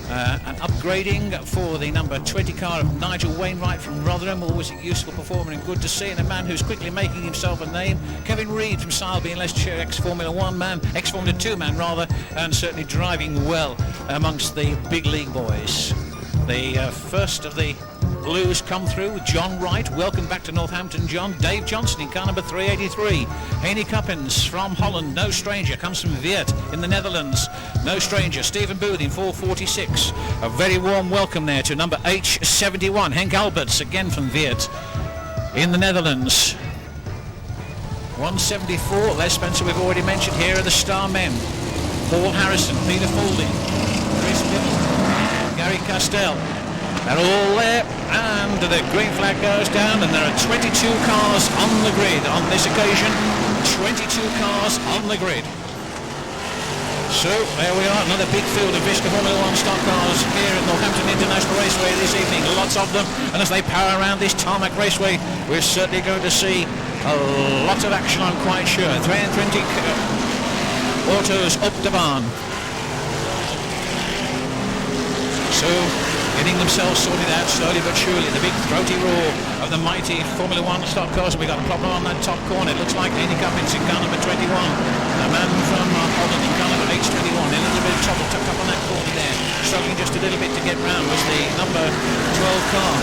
An upgrading for the number 20 car of Nigel Wainwright from Rotherham, always a useful performer and good to see, and a man who's quickly making himself a name. Kevin Reid from Sileby in Leicestershire, ex-Formula 1 man, ex-Formula 2 man rather, and certainly driving well amongst the big league boys. The first of the Blues come through. John Wright, welcome back to Northampton, John. Dave Johnson in car number 383. Haney Cuppins from Holland, no stranger, comes from Weert in the Netherlands, no stranger. Stephen Booth in 446. A very warm welcome there to number H71. Henk Alberts, again from Weert in the Netherlands. 174, Les Spencer we've already mentioned. Here are the star men. Paul Harrison, Peter Foulding, Chris Biddle, Gary Castell. They're all there, and the green flag goes down, and there are 22 cars on the grid on this occasion. 22 cars on the grid. So there we are, another big field of BriSCA Formula 1 stock cars here at Northampton International Raceway this evening. Lots of them, and as they power around this tarmac raceway, we're certainly going to see a lot of action, I'm quite sure. 23 autos up the barn. So getting themselves sorted out slowly but surely. The big throaty roar of the mighty Formula 1 stock cars. We got a problem on that top corner. It looks like Haney Cuppins in car number 21. A man from Holland in car number H21. In a little bit of trouble, tucked up on that corner there. Struggling just a little bit to get round was the number 12 car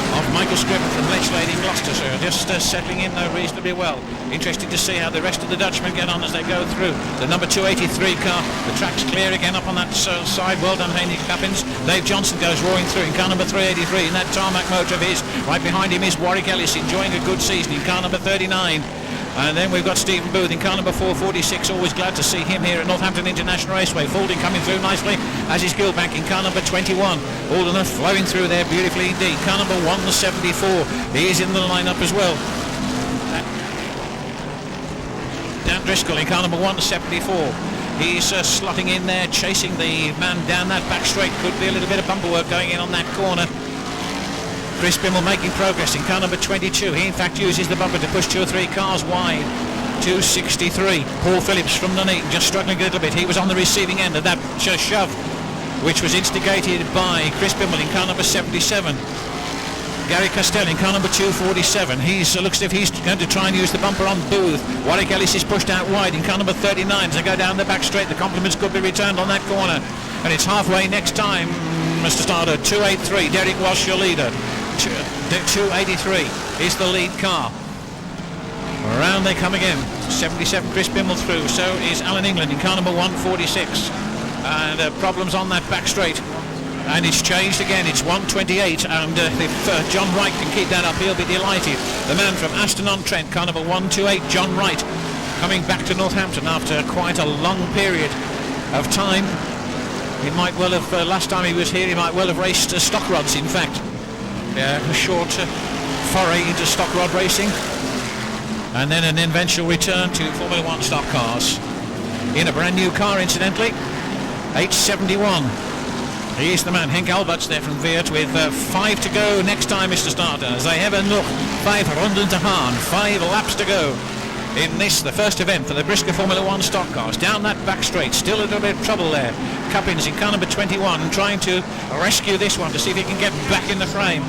of Michael Scriven from Lechlade in Gloucestershire, just settling in though reasonably well. Interesting to see how the rest of the Dutchmen get on as they go through. The number 283 car, the track's clear again up on that side. Well done, Haney Cuppins. Dave Johnson goes roaring through in car number 383 in that tarmac motor of his. Right behind him is Warwick Ellis, enjoying a good season in car number 39. And then we've got Stephen Booth in car number 446. Always glad to see him here at Northampton International Raceway. Foulding coming through nicely, as is Gilbank in car number 21. All of them flowing through there beautifully indeed. Car number 174. He's in the lineup as well. Dan Driscoll in car number 174. He's slotting in there, chasing the man down that back straight. Could be a little bit of bumper work going in on that corner. Chris Bimmel making progress in car number 22. He in fact uses the bumper to push 2 or 3 cars wide. 263. Paul Phillips from Nuneaton just struggling a little bit. He was on the receiving end of that shove, which was instigated by Chris Bimmel in car number 77. Gary Castell in car number 247. He looks as if he's going to try and use the bumper on Booth. Warwick Ellis is pushed out wide in car number 39 as they go down the back straight. The compliments could be returned on that corner. And it's halfway next time, Mr. Starter. 283. Derek Walsh, your leader. 283 is the lead car. Around they come again. 77 Chris Bimmel through. So is Alan England in car number 146. And problems on that back straight. And it's changed again. It's 128. And if John Wright can keep that up, he'll be delighted. The man from Aston-on-Trent, car number 128, John Wright, coming back to Northampton after quite a long period of time. He might well have, last time he was here, he might well have raced stock rods, in fact. A short foray into stock rod racing, and then an eventual return to Formula 1 stock cars in a brand new car, incidentally. H71. He's the man. Henk Alberts there from Weert with 5 to go next time, Mr. Starter. As they have nog 5 ronden te gaan, 5 laps to go in this, the first event for the BriSCA Formula 1 stock cars. Down that back straight, still a little bit of trouble there. Cuppins in car number 21 trying to rescue this one to see if he can get back in the frame.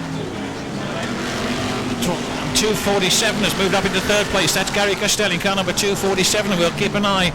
247 has moved up into third place. That's Gary Castell in car number 247, and we'll keep an eye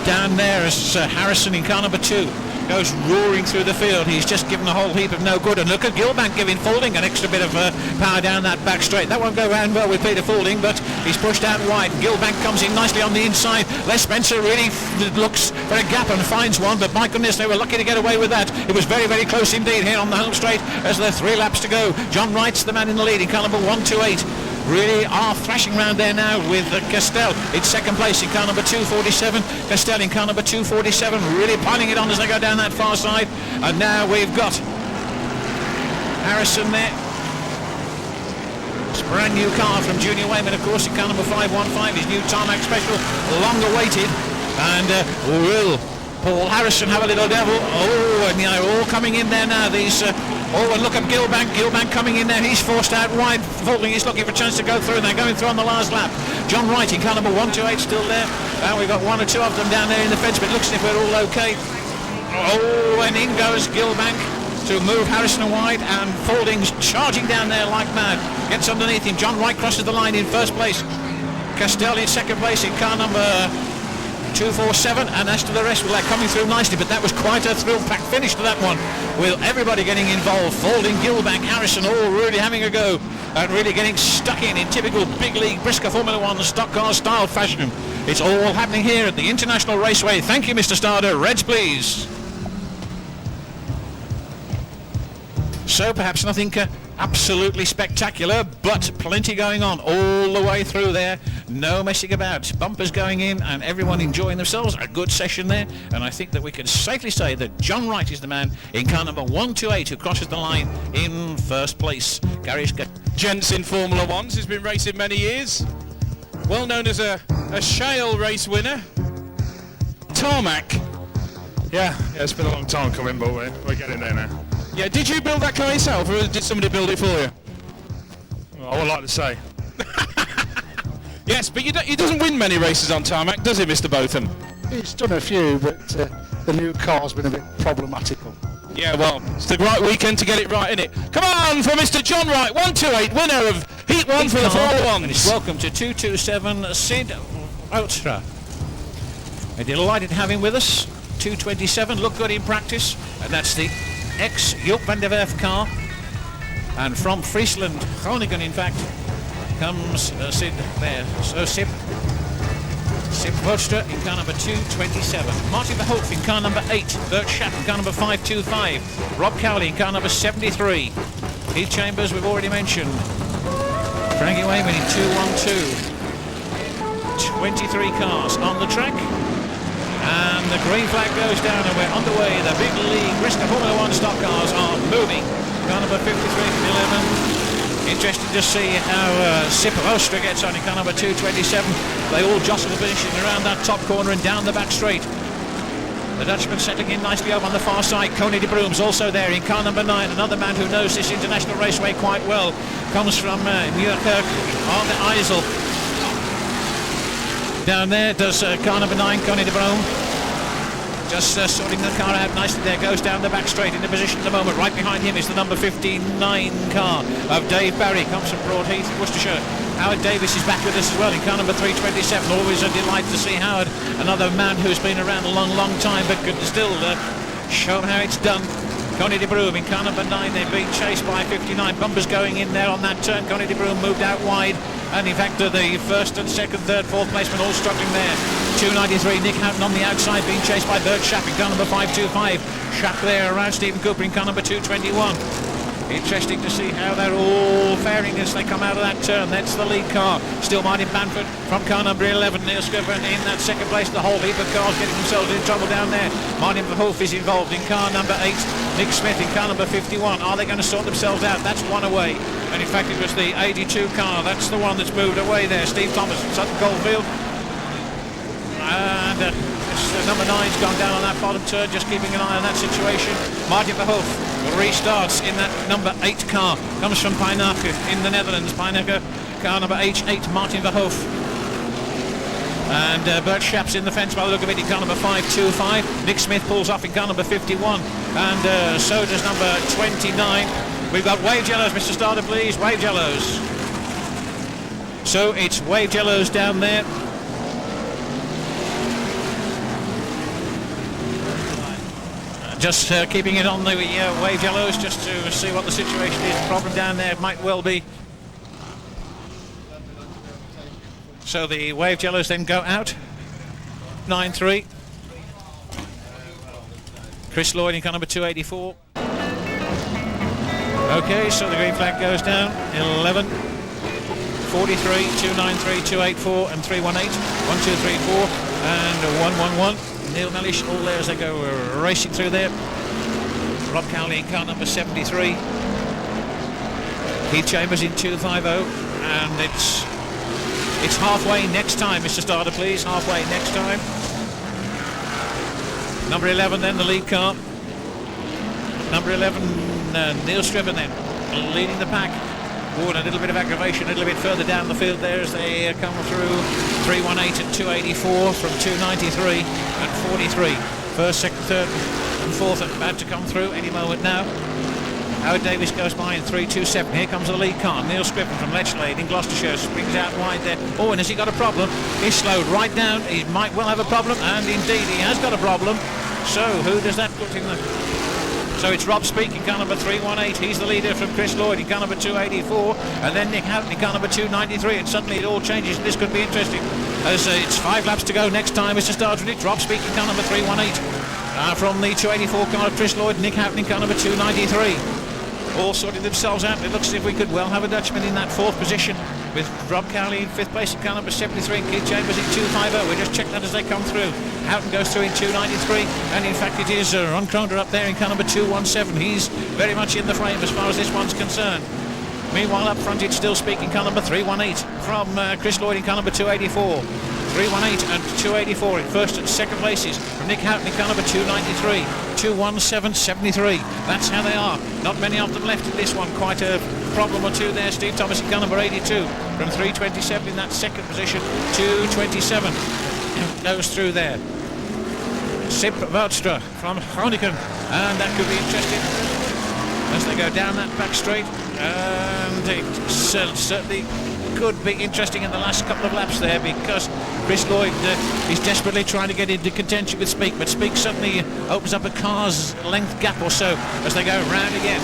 down there as Harrison in car number 2 goes roaring through the field. He's just given a whole heap of no good, and look at Gilbank giving Foulding an extra bit of power down that back straight. That won't go round well with Peter Foulding, but he's pushed out wide. Gilbank comes in nicely on the inside. Les Spencer really looks for a gap and finds one, but my goodness, they were lucky to get away with that. It was very, very close indeed here on the home straight as there are 3 laps to go. John Wright's the man in the lead in car number 128. Really are thrashing round there now with Castell in second place in car number 247. Castell in car number 247 really piling it on as they go down that far side. And now we've got Harrison there. It's a brand new car from Junior Wayman, of course, in car number 515, his new tarmac special, long awaited. And will Paul Harrison have a little devil? Oh, and they're all coming in there now. These and look at Gilbank. Gilbank coming in there. He's forced out wide. Foulding is looking for a chance to go through, and they're going through on the last lap. John Wright in car number 128 still there. And we've got 1 or 2 of them down there in the fence, but it looks as if we're all okay. Oh, and in goes Gilbank to move Harrison wide, and Faulding's charging down there like mad. Gets underneath him. John Wright crosses the line in first place. Castell in second place in car number 247, and as to the rest, well, they're coming through nicely, but that was quite a thrill-packed finish to that one, with everybody getting involved. Faulding, Gilbank, Harrison, all really having a go and really getting stuck in typical big league BriSCA Formula 1 stock car style fashion. It's all happening here at the International Raceway. Thank you, Mr. Starder. Reds, please. So perhaps nothing absolutely spectacular, but plenty going on all the way through there. No messing about. Bumpers going in and everyone enjoying themselves. A good session there, and I think that we can safely say that John Wright is the man in car number 128 who crosses the line in first place. Gary Gents in Formula 1s, he's been racing many years. Well known as a shale race winner. Tarmac. Yeah, it's been a long time coming, but we're getting there now. Yeah, did you build that car yourself, or did somebody build it for you? Well, I would like to say. Yes, but he doesn't win many races on tarmac, does he, Mr. Botham? He's done a few, but the new car's been a bit problematical. Yeah, well, it's the right weekend to get it right, isn't it? Come on for Mr. John Wright, 128, winner of Heat 1 for the Formula 1s. Welcome to 227 Sid Ultra. We're delighted to have him with us. 227, looked good in practice, and that's the ex-Joop van der Werf car. And from Friesland, Groningen in fact, comes Sid there. So Sip Welstra in car number 227. Martin Verhoef in car number 8. Bert Schapp in car number 525. Rob Cowley in car number 73. Heath Chambers we've already mentioned. Frankie Wayman in 212. 23 cars on the track. And the green flag goes down and we're underway. The big league BriSCA Formula 1 stock cars are moving. Car number 53 from 11. Interesting to see how Sip Welstra gets on in car number 227. They all jostle the finishing around that top corner and down the back straight. The Dutchman settling in nicely over on the far side. Coney de Broom's also there in car number 9. Another man who knows this international raceway quite well. Comes from Muurkerk on the IJssel. Down there does car number 9, Coney de Broom. Just sorting the car out nicely there. Goes down the back straight into position at the moment. Right behind him is the number 59 car of Dave Barry. Comes from Broadheath, Worcestershire. Howard Davis is back with us as well in car number 327. Always a delight to see Howard. Another man who's been around a long, long time but could still show how it's done. Coney de Broom in car number 9. They're being chased by 59. Bumpers going in there on that turn. Coney de Broom moved out wide. And in fact the first and second, third, fourth placemen all struggling there. 293, Nick Houghton on the outside being chased by Bert Schapp in car number 525. Schapp there around Stephen Cooper in car number 221. Interesting to see how they're all faring as they come out of that turn. That's the lead car. Still Martin Banford from car number 11. Neil Scriven in that second place. The whole heap of cars getting themselves in trouble down there. Martin Verhoef is involved in car number 8. Nick Smith in car number 51. Are they going to sort themselves out? That's one away. And in fact it was the 82 car. That's the one that's moved away there. Steve Thomas from Sutton Coldfield. And number 9's gone down on that bottom turn, just keeping an eye on that situation. Martin Verhoef restarts in that number 8 car. Comes from Pijnacker in the Netherlands. Pijnacker, car number H8, Martin Verhoef. And Bert Schapp's in the fence by the look of it in car number 525. Nick Smith pulls off in car number 51. And so does number 29. We've got wave yellows, Mr. Starter, please. Wave yellows. So it's wave yellows down there. Just keeping it on the wave yellows just to see what the situation is. The problem down there might well be. So the wave yellows then go out. 9-3. Chris Lloyd in car number 284. Okay, so the green flag goes down. 11, 43, 293, 284 and 318. 1, 2, 3, 4 and 111. Neil Mellish all there as they go racing through there. Rob Cowley in car number 73. Heath Chambers in 250. And it's halfway next time, Mr. Starter, please. Halfway next time. Number 11 then, the lead car. Number 11, Neil Scriven then, leading the pack. Oh, and a little bit of aggravation a little bit further down the field there as they come through 318 and 284 from 293 and 43. First, second, third, and fourth are about to come through any moment now. Howard Davis goes by in 3.27. Here comes the lead car. Neil Scriven from Lechlade in Gloucestershire springs out wide there. Oh, and has he got a problem? He's slowed right down. He might well have a problem, and indeed he has got a problem. So who does that put in the... So it's Rob Speak in car number 318. He's the leader from Chris Lloyd in car number 284. And then Nick Houghton in car number 293. And suddenly it all changes. This could be interesting. As it's 5 laps to go. Next time Mr. Stardred. It's Rob Speak in car number 318. From the 284 car of Chris Lloyd, Nick Houghton in car number 293. All sorting themselves out. It looks as if we could well have a Dutchman in that fourth position, with Rob Cowley in fifth place in car number 73 and Keith Chambers in 250. We'll just check that as they come through. Houghton goes through in 293, and in fact it is Ron Cronder up there in car number 217. He's very much in the frame as far as this one's concerned. Meanwhile up front it's still speaking car number 318 from Chris Lloyd in car number 284. 318 and 284 in first and second places from Nick Houghton in car number 293. 217.73. That's how they are. Not many of them left in this one. Quite a problem or two there. Steve Thomas in car number 82 from 327 in that second position. 227 goes through there. Sip Veldstra from Groningen, and that could be interesting as they go down that back straight, and it certainly could be interesting in the last couple of laps there, because Chris Lloyd is desperately trying to get into contention with Speak, but Speak suddenly opens up a car's length gap or so as they go round again.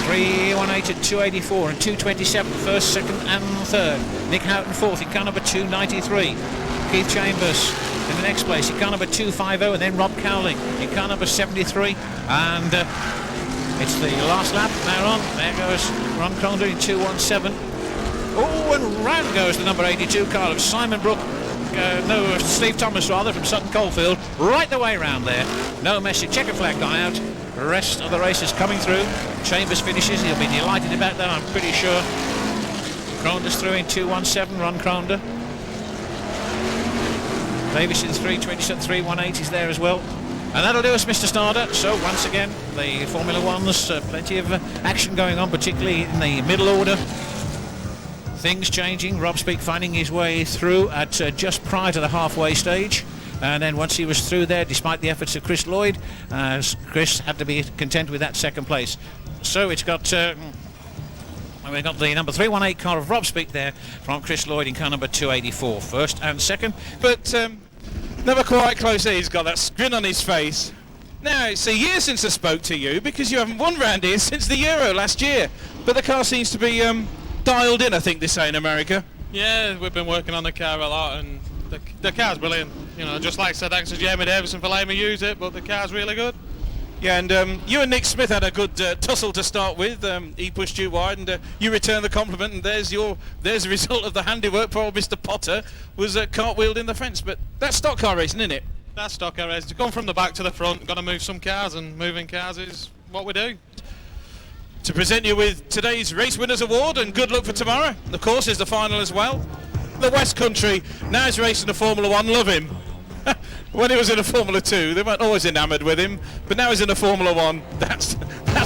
318 and 284 and 227 first, second and third. Nick Houghton fourth in car number 293. Keith Chambers in the next place in car number 250, and then Rob Cowley in car number 73, and it's the last lap now on. There goes Ron Cronder in 217. Oh, and round goes the number 82 car of Simon Brook. Steve Thomas rather, from Sutton Coldfield, right the way round there. No message, checker flag gone out. The rest of the race is coming through. Chambers finishes, he'll be delighted about that, I'm pretty sure. Cronder's through in 217, Ron Cronder. Davis in 327, 318 is there as well. And that'll do us, Mr. Starder. So once again, the Formula One's plenty of action going on, particularly in the middle order. Things changing. Rob Speak finding his way through at just prior to the halfway stage, and then once he was through there, despite the efforts of Chris Lloyd, Chris had to be content with that second place. So it's got we've got the number 318 car of Rob Speak there from Chris Lloyd in car number 284, first and second, but never quite close. He's got that grin on his face. Now, it's a year since I spoke to you, because you haven't won round here since the Euro last year, but the car seems to be dialed in, I think they say in America. Yeah, we've been working on the car a lot, and the car's brilliant. You know, just like I said, thanks to Jamie Davison for letting me use it, but the car's really good. Yeah, and you and Nick Smith had a good tussle to start with. He pushed you wide, and you returned the compliment, and there's the result of the handiwork. Poor old Mr. Potter was cartwheeled in the fence, but that's stock car racing, isn't it? That's stock car racing. Going from the back to the front, got to move some cars, and moving cars is what we do. To present you with today's Race Winners Award, and good luck for tomorrow. Of course, is the final as well. The West Country now is racing the Formula 1, love him. When he was in a Formula 2, they weren't always enamoured with him, but now he's in a Formula 1. That's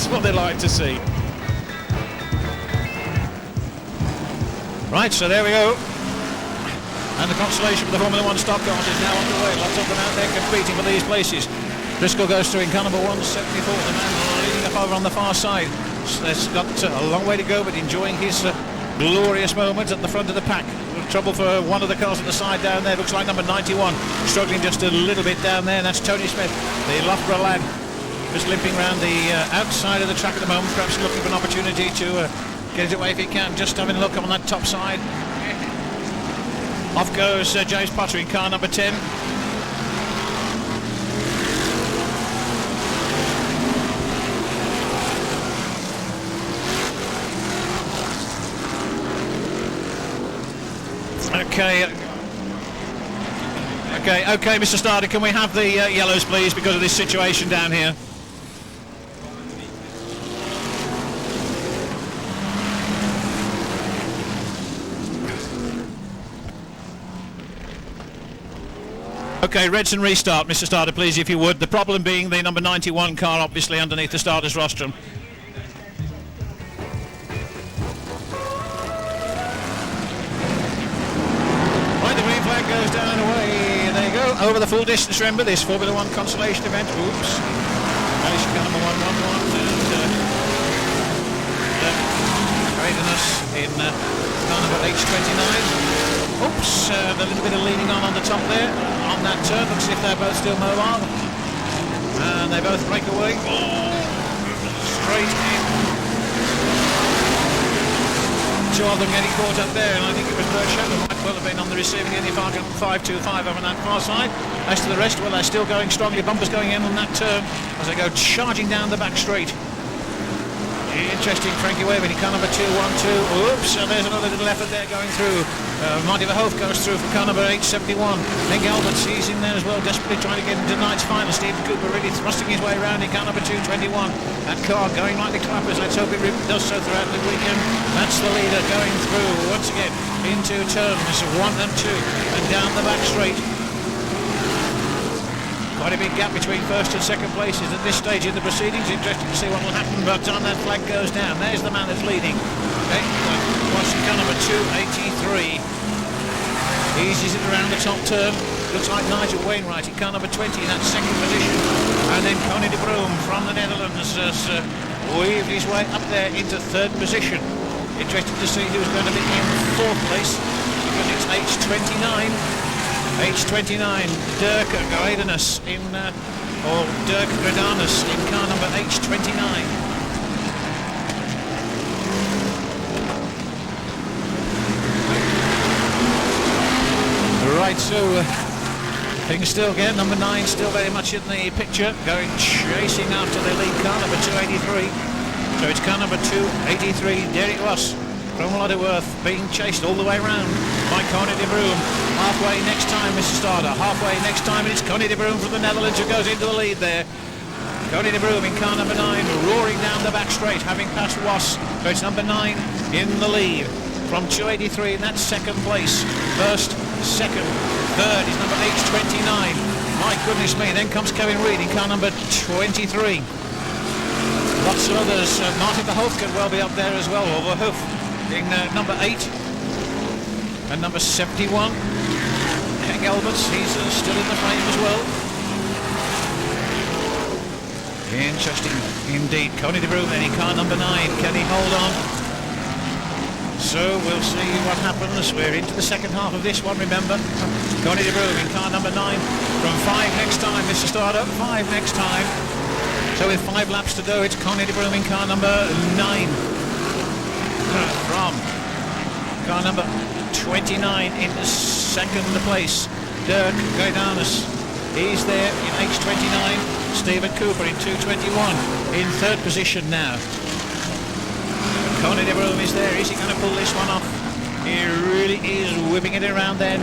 what they like to see. Right, so there we go. And the consolation for the Formula 1 stock cars is now underway. Lots of them out there competing for these places. Driscoll goes through in car number 174, the man leading up over on the far side. He's got a long way to go, but enjoying his glorious moment at the front of the pack. Trouble for one of the cars at the side down there. Looks like number 91, struggling just a little bit down there, and that's Tony Smith, the Loughborough lad, just limping around the outside of the track at the moment, perhaps looking for an opportunity to get it away if he can. Just having a look on that top side. Off goes James Potter in car number 10. Okay, Mr. Starder, can we have the yellows, please, because of this situation down here? Okay, reds and restart, Mr. Starder, please, if you would. The problem being the number 91 car, obviously, underneath the starter's rostrum. Goes down away, there you go. over the full distance, remember, this Formula 1 consolation event. Oops. Race car number 111 and Ravenous in car number H29. Oops, a little bit of leaning on the top there on that turn. Looks as if they're both still mobile. And they both break away. Straight in. Two of them getting caught up there, and I think it was BriSCA who might well have been on the receiving end if I can 525 over on that far side. As to the rest, well, they're still going strongly. Bumpers going in on that turn as they go charging down the back straight. Interesting, Frankie Webb in car number 212. Oops, and there's another little effort there going through. Marty Verhoef goes through from car number 871. Then Galbert, he's in there as well, desperately trying to get into tonight's final. Stephen Cooper really thrusting his way around in car number 221. That car going like the clappers. Let's hope it does so throughout the weekend. That's the leader going through once again into turns 1 and 2 and down the back straight. Quite a big gap between first and second places at this stage in the proceedings. Interesting to see what will happen, but on that flag goes down. There's the man that's leading. Okay, what's car number 283. Eases it around the top turn. Looks like Nigel Wainwright in car number 20 in that second position. And then Connie de Broom from the Netherlands has weaved his way up there into third position. Interesting to see who's going to be in fourth place, because it's H29. H29, Dirk Gredanus in, or Dirk Gredanus in car number H29. Right, so things still again. Number 9 still very much in the picture, going chasing after the lead car, number 283. So it's car number 283, Derek Ross from Lutterworth, being chased all the way round by Connie de Broom. Halfway next time, Mr. Starter. Halfway next time, and it's Connie de Broom from the Netherlands who goes into the lead there. Connie de Broom in car number 9, roaring down the back straight, having passed Ross. So it's number 9 in the lead from 283, and that's second place. First, second, third is number H29. My goodness me, then comes Kevin Reid in car number 23. Lots of others. Martin Verhoef could well be up there as well, or Verhoef in number 8 and number 71. Hank Alberts, he's still in the frame as well. Interesting indeed. Connie de Broom in car number 9. Can he hold on? So we'll see what happens. We're into the second half of this one, remember. Connie de Broom in car number 9. From 5 next time, Mr. Starter. 5 next time. So with 5 laps to go, it's Connie de Broom in car number 9. From car number 29 in second place, Dirk Gredanus. He's there in H29. Stephen Cooper in 221 in third position now. Connie de Broom is there. Is he going to pull this one off? He really is whipping it around there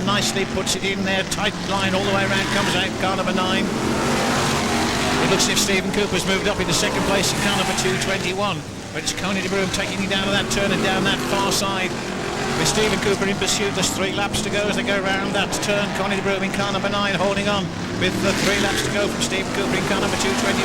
nicely, puts it in there, tight line all the way around, comes out car number 9. It looks as if Stephen Cooper's moved up into second place in car number 221. But it's Connie de Broom taking it down to that turn and down that far side. With Stephen Cooper in pursuit, there's 3 laps to go as they go around that turn. Connie de Broom in car number 9 holding on with the 3 laps to go from Stephen Cooper in car number 221.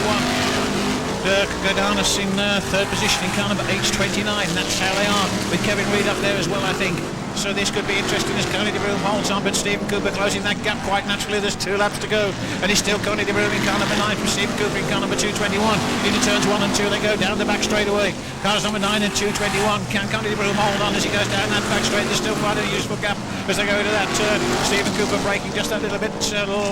Dirk Gredanus in third position in car number H29. That's how they are, with Kevin Reid up there as well, I think. So this could be interesting as Connie de Broom holds on, but Stephen Cooper closing that gap quite naturally. There's 2 laps to go, and it's still Connie de Broom in car number 9 from Stephen Cooper in car number 221. Into turns 1 and 2, they go down the back straight away. Cars number 9 and 221. Can Connie de Broom hold on as he goes down that back straight? There's still quite a useful gap as they go into that turn. Stephen Cooper braking just a little bit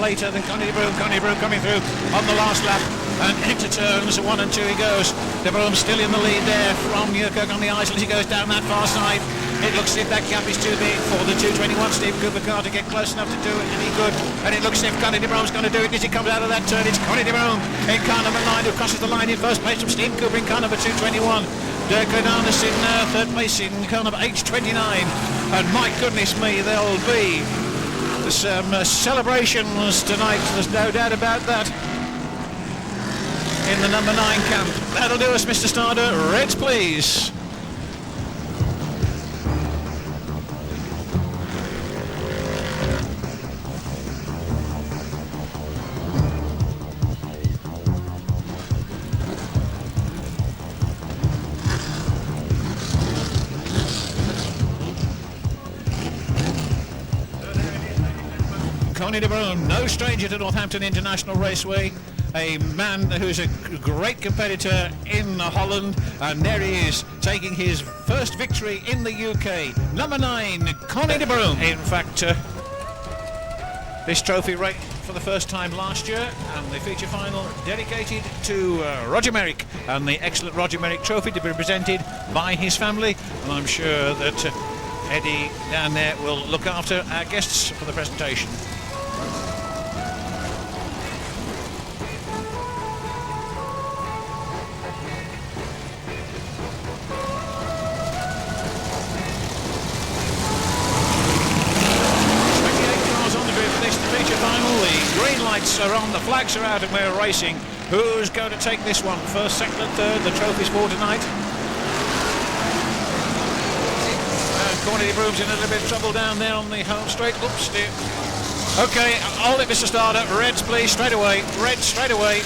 later than Connie de Broom. Connie de Broom coming through on the last lap, and into turns 1 and 2 he goes. De Broom still in the lead there from Newkirk on the Isle as he goes down that far side. It looks as if that gap is too big for the 221 Steve Cooper car to get close enough to do it any good. And it looks as if Connie de Broom's going to do it as he comes out of that turn. It's Connie de Broom in car number 9 who crosses the line in first place from Steve Cooper in car number 221. Dirk Gredanus in third place in car number H29. And my goodness me, there'll be some celebrations tonight. There's no doubt about that. In the number 9 camp. That'll do us, Mr. Starter. Reds, please. Connie Connie de Broom, no stranger to Northampton International Raceway. A man who's a great competitor in Holland, and there he is taking his first victory in the UK. Number 9, Connie de Broom. In fact, this trophy rate for the first time last year, and the feature final dedicated to Roger Merrick, and the excellent Roger Merrick trophy to be presented by his family, and I'm sure that Eddie down there will look after our guests for the presentation. Green lights are on, the flags are out, and we're racing. Who's going to take this one? First, second and third, the trophies for tonight. And Connie de Broom's in a little bit of trouble down there on the home straight. Oops, dear. Okay, hold it, Mr. Starter. Reds, please, straight away. Reds, straight away.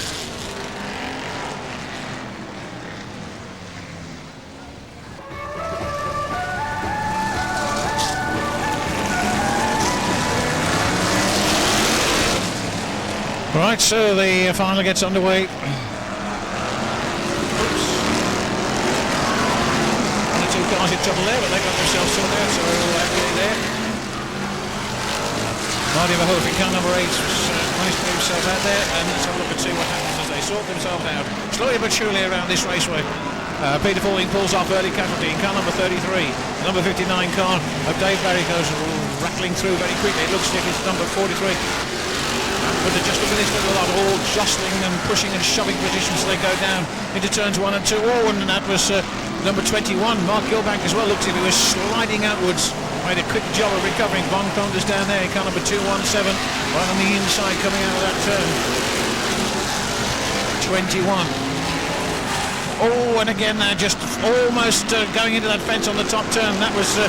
Right, so the final gets underway. Oops. One or two cars in trouble there, but they got themselves sorted out, so we're happy there. Marty Verhoeven, car number 8, managed to get himself out there, and let's have a look and see what happens as they sort themselves out. Slowly but surely around this raceway. Peter Falling pulls off early casualty in car number 33. The number 59 car of Dave Barry goes rattling through very quickly. It looks like it's number 43. But just look at this little lot, all jostling and pushing and shoving positions as they go down into turns 1 and 2. Oh, and that was number 21, Mark Gilbank as well. Looks as if he was sliding outwards. Made a quick job of recovering. Von Conder's down there in car number 217, right on the inside coming out of that turn. 21. Oh, and again, just almost going into that fence on the top turn. That was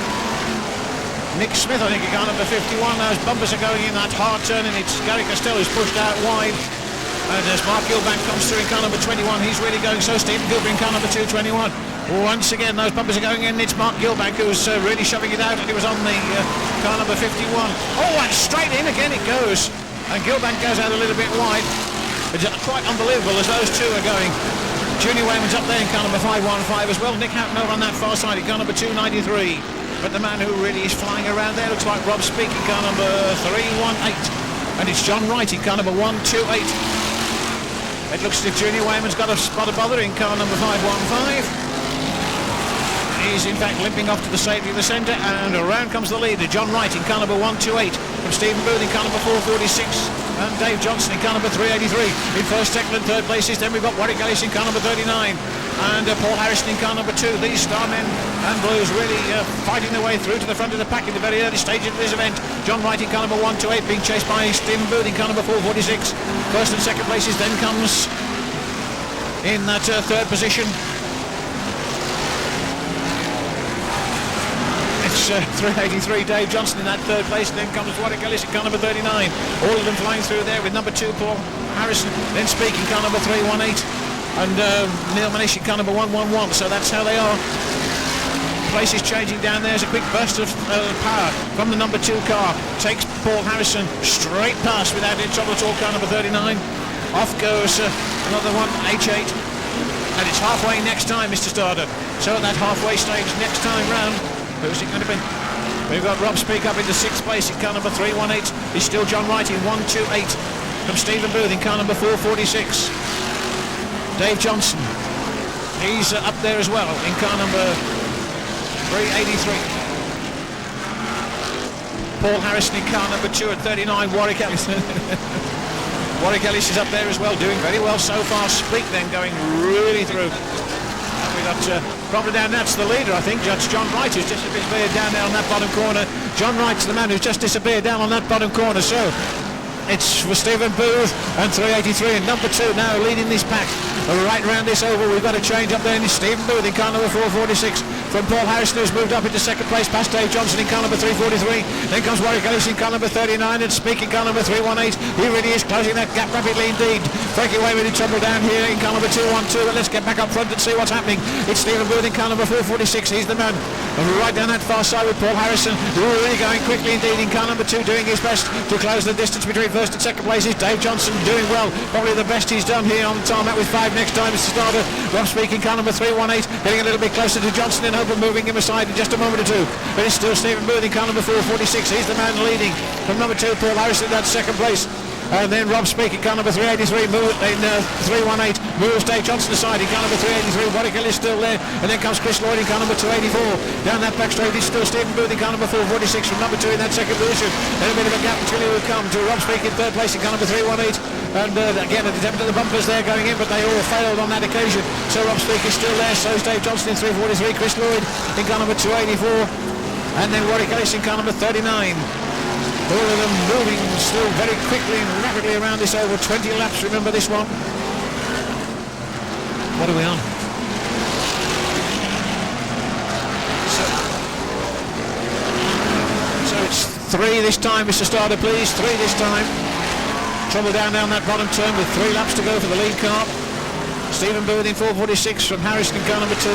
Nick Smith, I think, in car number 51. Those bumpers are going in that hard turn, and it's Gary Costello who's pushed out wide. And as Mark Gilbank comes through in car number 21, he's really going so. Stephen Gilbert in car number 221. Once again, those bumpers are going in. It's Mark Gilbank who's really shoving it out, and it was on the car number 51. Oh, and straight in again it goes. And Gilbank goes out a little bit wide. It's quite unbelievable as those two are going. Junior Wayman's up there in car number 515 as well. Nick Houghton over on that far side in car number 293. But the man who really is flying around there looks like Rob Speak in car number 318. And it's John Wright in car number 128. It looks as if Junior Wayman's got a spot of bother in car number 515. He's in fact limping off to the safety of the centre, and around comes the leader, John Wright in car number 128. From Stephen Booth in car number 446. And Dave Johnson in car number 383. In first, second and third places. Then we've got Warwick Ellis in car number 39. And Paul Harrison in car number 2. These starmen and blues really fighting their way through to the front of the pack in the very early stages of this event. John Wright in car number 128 being chased by Stephen Booth in car number 446. First and second places. Then comes in that third position. It's 383 Dave Johnson in that third place, and then comes Warwick Ellis in car number 39. All of them flying through there with number 2 Paul Harrison, then Speak in car number 318, and Neil Manish in car number 111. So that's how they are. Place is changing down there. There's a quick burst of power from the number 2 car. Takes Paul Harrison straight past without any trouble at all, car number 39. Off goes another one, H8. And it's halfway next time, Mr. Starter. So at that halfway stage next time round, who's it going to be? We've got Rob Speak up into 6th place in car number 318. It's still John Wright in 128. From Stephen Booth in car number 446. Dave Johnson, he's up there as well in car number 383. Paul Harrison in car number 2 at 39. Warwick Ellis. Warwick Ellis is up there as well, doing very well so far. Speak then going really through. We got probably down, that's the leader, I think. That's John Wright who's just disappeared down there on that bottom corner. John Wright's the man who's just disappeared down on that bottom corner. So it's for Stephen Booth and 383, and number 2 now leading this pack. Right round this oval, we've got a change up there in Stephen Booth in car number 446 from Paul Harrison, who's moved up into second place past Dave Johnson in car number 343. Then comes Warwick Ellis in car number 39 and Speak in car number 318. He really is closing that gap rapidly indeed. Frankie Way really tumbled down here in car number 212, but let's get back up front and see what's happening. It's Stephen Booth in car number 446. He's the man. And right down that far side with Paul Harrison, really going quickly indeed in car number 2, doing his best to close the distance between first and second place. Is Dave Johnson doing well, probably the best he's done here on the tarmac with 5 next time. Mr. Starter, Rob Speaking, car number 318, getting a little bit closer to Johnson in hope of moving him aside in just a moment or two. But it's still Stephen Booth in car number 446. He's the man leading from number 2, Paul Harrison, that's second place. And then Rob Speaking, car number 383, in 318, moves Dave Johnson aside in car number 383. Warwick Ellis still there, and then comes Chris Lloyd in car number 284. Down that back straight is still Stephen Booth in car number 446 from number 2 in that second position. Then a bit of a gap until he will come to Rob Speaking third place in car number 318. And again, an attempt at the bumpers there going in, but they all failed on that occasion. So Rob Speaking still there, so is Dave Johnson in 343, Chris Lloyd in car number 284, and then Warwick Ellis in car number 39. All of them moving still very quickly and rapidly around this oval. 20 laps, remember this one. What are we on? So it's 3 this time, Mr. Starter, please. 3 this time. Trouble down that bottom turn with 3 laps to go for the lead car. Stephen Booth in 446 from Harrison in car number 2.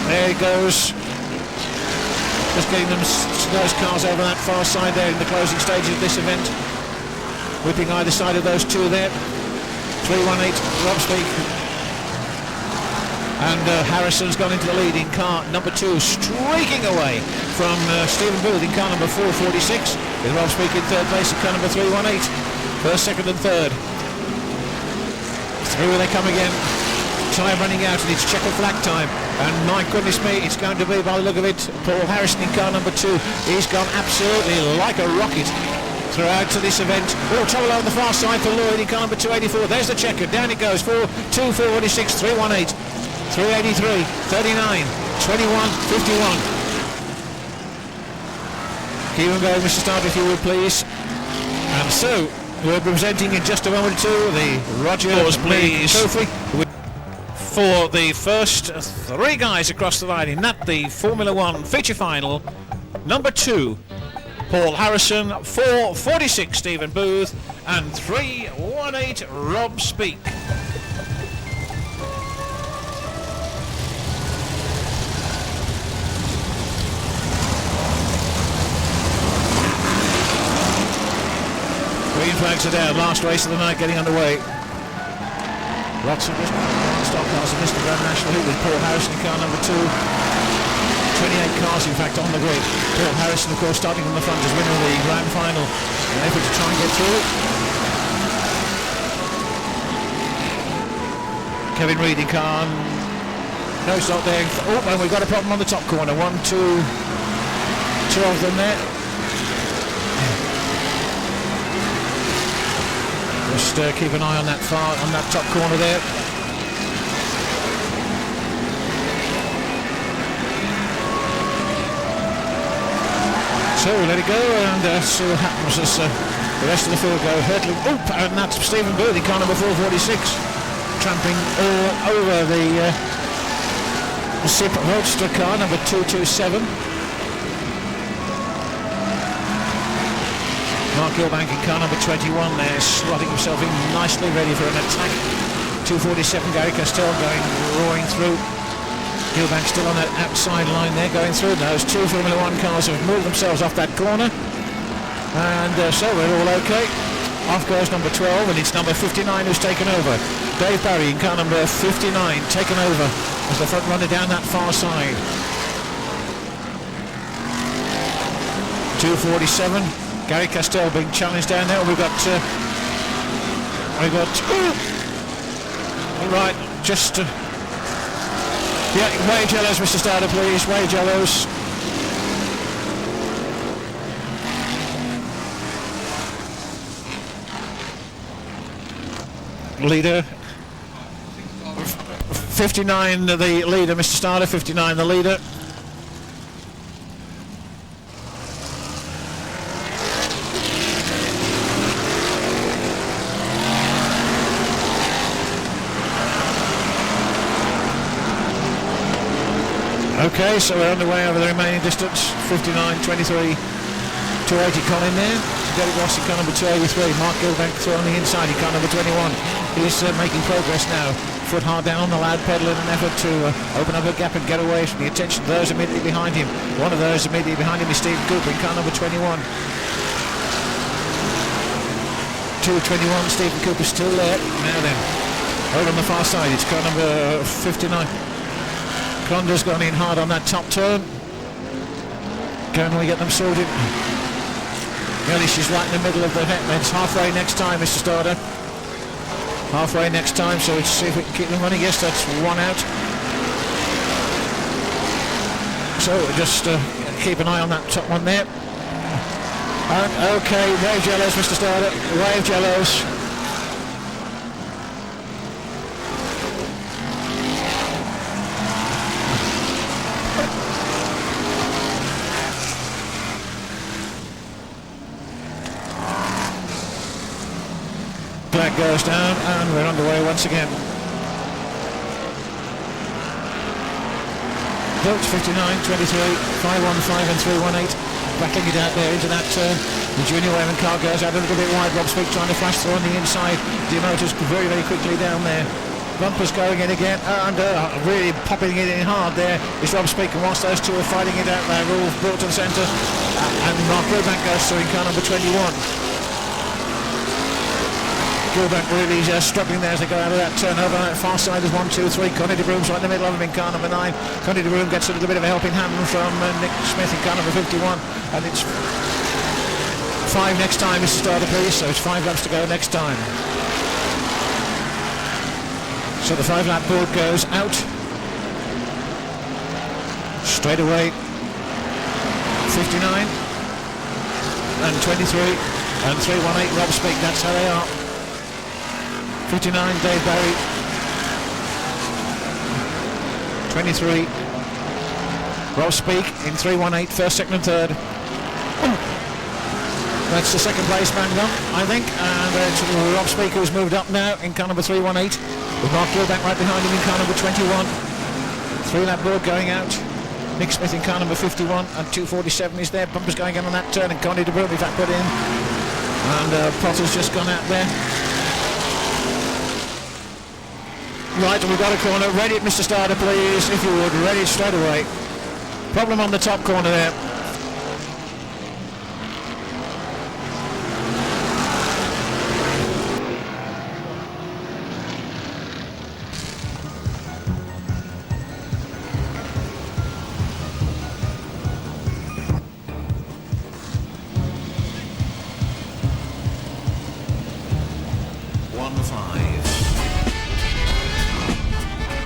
There he goes. Just getting those cars over that far side there in the closing stages of this event. Whipping either side of those two there. 318, Rob Speak. And Harrison's gone into the lead in car number 2, streaking away from Stephen Booth in car number 446. With Rob Speak in third place in car number 318. First, second and third. Through they come again. Time running out and it's checker flag time, and my goodness me, it's going to be, by the look of it, Paul Harrison in car number 2. He's gone absolutely like a rocket throughout to this event. Oh, trouble on the far side for Lloyd in car number 284. There's the checker, down it goes. 4, 2, 446, 318, 383, 39, 21, 51. Keep on going, Mr. Starter, if you would please. And so we're presenting in just a moment or two the Roger Trophy for the first 3 guys across the line in that the Formula 1 feature final. Number 2, Paul Harrison, 446 Stephen Booth, and 318 Rob Speak. Green flags are down, last race of the night getting underway. Lots of stock cars of Mr. Grand National Heat with Paul Harrison in car number 2. 28 cars in fact on the grid. Paul Harrison of course starting from the front as winner of the grand final. An effort to try and get through. Kevin Reid in car. No, it's not there. Oh, and we've got a problem on the top corner. 1, 2 of them there. Just keep an eye on that top corner there. So let it go and see what happens as the rest of the field go hurtling. Oop, and that's Stephen Booth in car number 446, tramping all over the SIP Roadster car number 227. Mark Gilbank in car number 21 there, slotting himself in nicely, ready for an attack. 247, Gary Castell going roaring through. Gilbank still on that outside line there, going through. Those 2 Formula 1 cars have moved themselves off that corner. And so we're all okay. Off goes number 12, and it's number 59 who's taken over. Dave Barry in car number 59, taken over as the front runner down that far side. 247. Gary Castell being challenged down there. We've got right, just yeah, wage yellows, Mr. Starter, please. Wage yellows. Leader 59, the leader, Mr. Starter. 59, the leader. Okay, so we're underway over the remaining distance. 59.23. 280 Colin there. Derek Ross in car number 283. Mark Gilbank through on the inside in car number 21. He's making progress now. Foot hard down on the loud pedal in an effort to open up a gap and get away from the attention of those immediately behind him. One of those immediately behind him is Steve Cooper in car number 21. 221, Stephen Cooper still there. Now then, over on the far side, it's car number 59. Conder's gone in hard on that top turn. Can we get them sorted? Elish is right in the middle of the it's halfway next time, Mr. Starter. Halfway next time, so let's see if we can keep them running. Yes, that's one out. So just keep an eye on that top one there. And okay, wave yellows, Mr. Starter. Wave yellows. Flag goes down and we're underway once again. Vote 59, 23, 515 and 318. Battling it out there into that turn. The junior waving car goes out a little bit wide. Rob Speak trying to flash through on the inside. The motors very, very quickly down there. Bumpers going in again and really popping it in hard there is Rob Speak, and whilst those two are fighting it out there, Rolf Broughton centre and Mark Gilbank goes through in car number 21. Gilbank really struggling there as they go out of that turn. Over on that far side is 1, 2, 3. Connie de Broom's right in the middle of him in car number 9. Connie de Broom gets a little bit of a helping hand from Nick Smith in car number 51, and it's 5 next time, Mr. Starter, please. So it's 5 laps to go next time. So the 5 lap board goes out straight away. 59 and 23 and 318 Rob Speak. That's how they are. 59 Dave Barry. 23 Rob Speak in 318, first, second and third. That's the second place man gone, I think, and it's Rob Speak who's moved up now in car number 318 with Mark Gilbank right behind him in car number 21. 3 lap board going out. Nick Smith in car number 51 and 247 is there. Bumpers going in on that turn and Connie de Broom in fact put in, and Potter's just gone out there. Right, and we've got a corner. Ready it, Mr. Starter, please, if you would. Ready it straight away. Problem on the top corner there.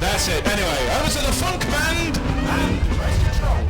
That's it. Anyway, over to the funk band and race control.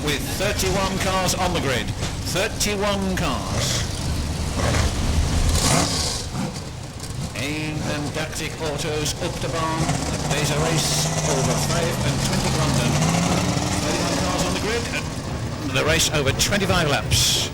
With 31 cars on the grid. 31 cars. AIM and Dactic Autos up to barn. There's a race over 5 and 20 London. 31 cars on the grid. The race over 25 laps.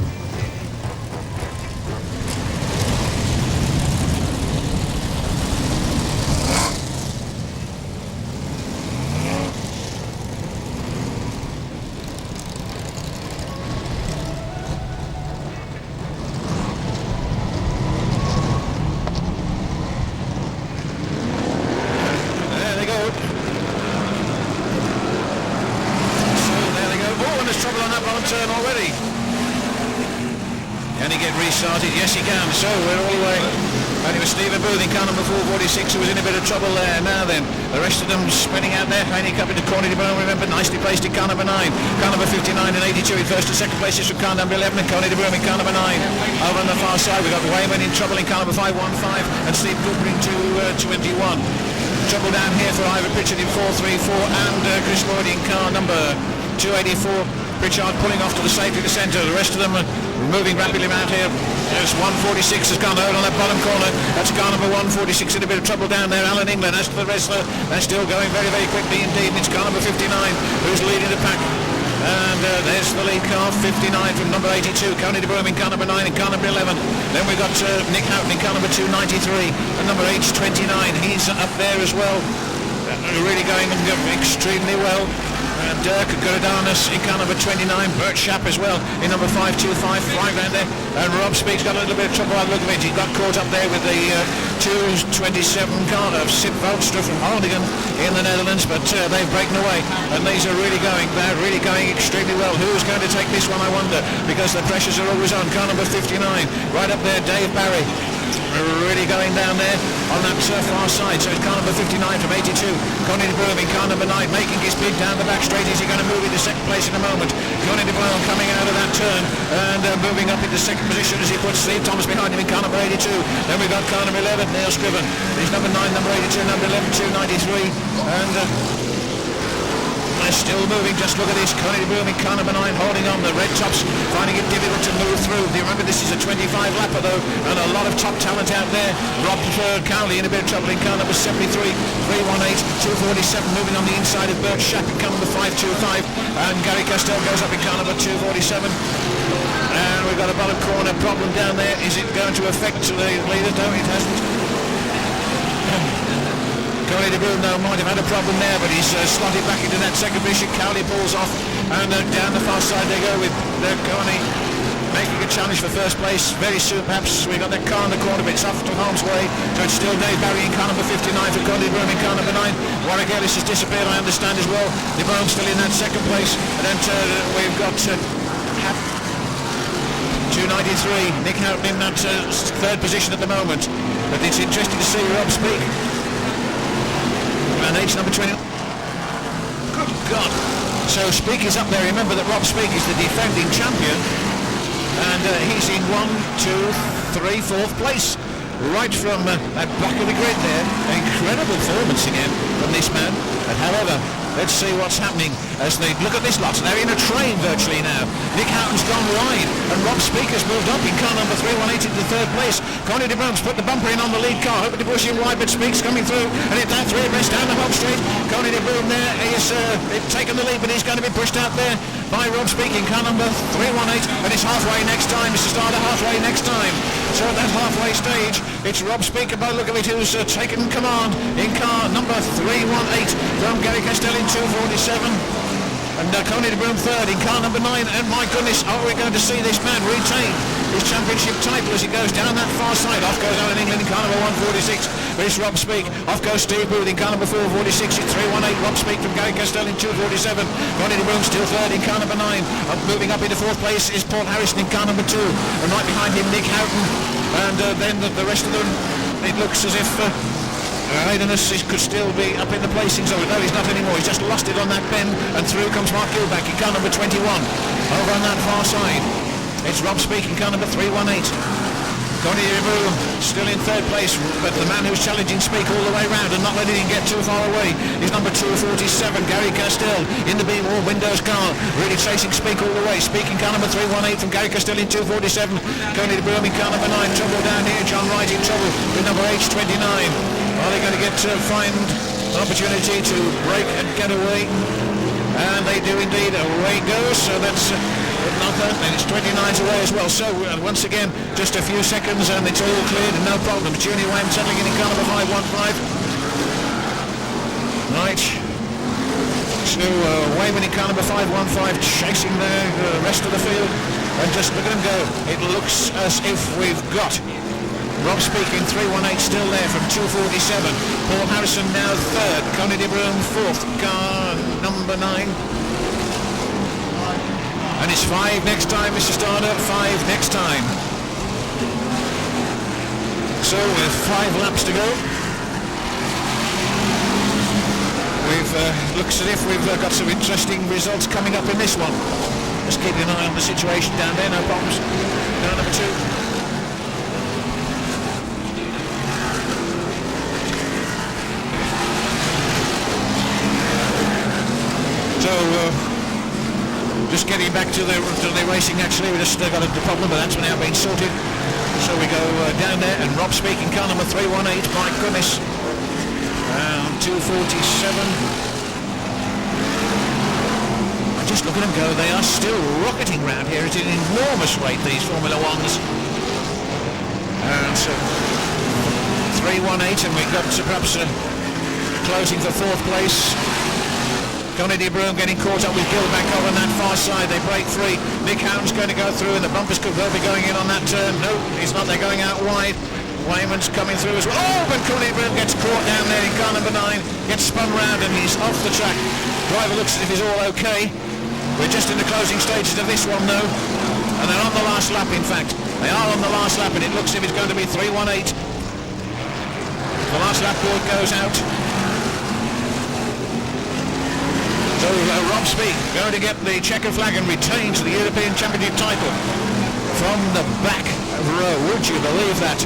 Trouble on that bottom turn already. Can he get restarted? Yes, he can. So we're all the way. And it was Stephen Booth in car number 446 who was in a bit of trouble there. Now then, the rest of them spinning out there. Haney up into Connie de Broom, remember, nicely placed in car number 9. Car number 59 and 82 in first and second places from car number 11 and Connie de Broom in car number 9. Over on the far side, we've got Wayman in trouble in car number 515 and Steve Cooper in 221. Trouble down here for Ivan Pritchard in 434 and Chris Lloyd in car number 284. Pritchard pulling off to the safety of the centre. The rest of them are moving rapidly around here. There's 146 has gone out on that bottom corner. That's car number 146 in a bit of trouble down there. Alan England. As for the wrestler, they're still going very, very quickly indeed. And it's car number 59 who's leading the pack. And there's the lead car, 59 from number 82, Coney de Broom in car number 9 and car number 11. Then we've got Nick Houghton in car number 293 and number 829. He's up there as well. Really going extremely well. And Dirk Guradanis in car number 29, Bert Schapp as well in number 525, flying round there. And Rob Speak's got a little bit of trouble by the look of it. He got caught up there with the 227 car of Sip Valstra from Groningen in the Netherlands, but they've broken away. And these are really going, they're really going extremely well. Who's going to take this one, I wonder, because the pressures are always on. Car number 59, right up there, Dave Barry. Really going down there on that far side. So it's car number 59 from 82. Coney de Broom in car number 9 making his bid down the back straight. Is he going to move into second place in a moment? Coney de Broom coming out of that turn and moving up into second position as he puts Steve Thomas behind him in car number 82. Then we've got car number 11, Neil Scriven. He's number 9, number 82, number 11, 293. And they're still moving. Just look at this. Coney de Broom in car number 9 holding on. The red tops finding it difficult to move through. Do you remember this is a 25 lapper though, and a lot of top talent out there. Rob Cowley in a bit of trouble in car number 73, 318, 247 moving on the inside of Bert Schapp in car number 525, and Gary Castell goes up in car number 247. And we've got a bottom corner problem down there. Is it going to affect the leader? No, it hasn't. Coney de Broom though might have had a problem there, but he's slotted back into that second position. Cowley pulls off, and down the far side they go with Coney making a challenge for first place. Very soon perhaps we got that car in the corner, but it's off to Holmes' way. So it's still Dave Barry in car number 59 for Coney de Broom in car number 9. Warwick Ellis has disappeared, I understand as well. De Broom still in that second place, and then we've got 293, Nick Houghton in that third position at the moment. But it's interesting to see Rob Speak. And H number 20. Good God. So Speak is up there. Remember that Rob Speak is the defending champion. And he's in 1, 2, 3, 4th place. Right from that back of the grid there. Incredible performance again from this man. And however, let's see what's happening as they look at this lot. They're in a train virtually now. Nick Houghton's gone wide and Rob Speaker's moved up in car number 318 into third place. Coney de Broom's put the bumper in on the lead car, hoping to push him wide, but Speak's coming through, and it's down 3 abreast down the home straight. Coney de Broom there is taken the lead, but he's going to be pushed out there by Rob Speak in car number 318, and it's halfway next time. Mr. Starter halfway next time. So at that halfway stage, it's Rob Speaker by the look of it who's taken command in car number 318 from Gary Castell in 247. And Coney de Broom third in car number 9. And my goodness, are we going to see this man retain his championship title as he goes down that far side? Off goes Alan England in car number 146. But it's Rob Speak. Off goes Steve Booth in car number 446. It's 318. Rob Speak from Gary Castell in 247. Coney de Broom still third in car number 9. Moving up into 4th place is Paul Harrison in car number 2. And right behind him, Nick Houghton. And then the rest of them, it looks as if Aidenus could still be up in the placings of it. No, he's not anymore. He's just lost it on that bend, and through comes Mark Gilback in car number 21. Over on that far side, it's Rob Speak in car number 318. Coney de Broom still in third place, but the man who's challenging Speak all the way round and not letting him get too far away is number 247, Gary Castell, in the beam wall windows car, really chasing Speak all the way. Speak in car number 318 from Gary Castell in 247. Coney de Broom in car number 9. Trouble down here. John Wright in trouble with number H29. Are they going to get find an opportunity to break and get away? And they do indeed. Away it goes. So that's Northampton, and it's 29's away as well. So once again, just a few seconds, and it's all cleared and no problem. Junior Wham settling in car number 515. Right. So Wayman in car number 515 chasing the rest of the field, and just look at them go. It looks as if we've got Rob Speak in 318 still there from 247. Paul Harrison now third. Coney de Broom fourth. Car number 9. And it's 5 next time, Mr. Starner. 5 next time. So with 5 laps to go, looks as if we've got some interesting results coming up in this one. Just keeping an eye on the situation down there. No problems. Car number 2. So Just getting back to the racing actually. We just got a problem, but that's now been sorted. So we go down there, and Rob Speak in car number 318. My goodness. 247. Just look at them go. They are still rocketing round here at an enormous rate, these Formula Ones. And so 318, and we've got perhaps closing for fourth place. Connie de Broom getting caught up with Gilbank over on that far side. They break free. Nick Houghton's going to go through, and the bumpers could well be going in on that turn. No, he's not. They're going out wide. Wayman's coming through as well. Oh, but Connie de Broom gets caught down there in car number 9. Gets spun round, and he's off the track. Driver looks as if he's all okay. We're just in the closing stages of this one, though. And they're on the last lap, in fact. They are on the last lap, and it looks as if it's going to be 318. The last lap board goes out. So Rob Speak going to get the checker flag and retains the European Championship title from the back row. Would you believe that?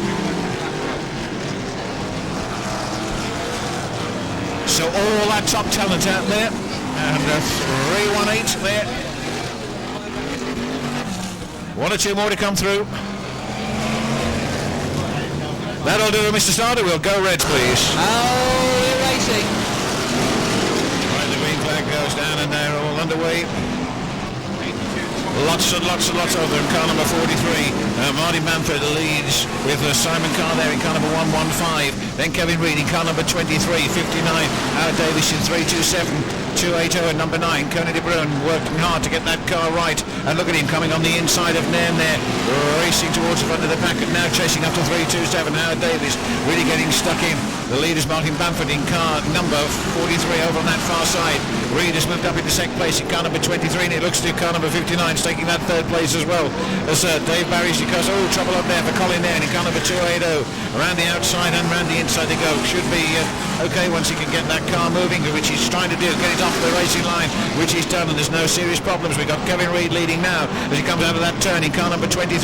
So all that top talent out there. And 318 there. One or two more to come through. That'll do, Mr. Starter. We'll go Reds, please. Oh, we're racing. Right, the green flag goes down and they're all underway. Lots and lots over in car number 43. Marty Manford leads with Simon Carr there in car number 115. Then Kevin Reid in car number 23, 59. Howard Davis in 327. 280 and number 9, Connie de Bruin working hard to get that car right. And look at him coming on the inside of Nairn there, racing towards the front of the pack and now chasing up to 327. Howard Davis really getting stuck in. The lead is Martin Bamford in car number 43 over on that far side. Reid has moved up into second place in car number 23, and it looks to car number 59 is taking that third place as well. As Dave Barry's because trouble up there for Colin Nairn in car number 280. Around the outside and around the inside they go. Should be okay once he can get that car moving, which he's trying to do, get it off the racing line, which he's done, and there's no serious problems. We've got Kevin Reid leading now as he comes out of that turn in car number 23.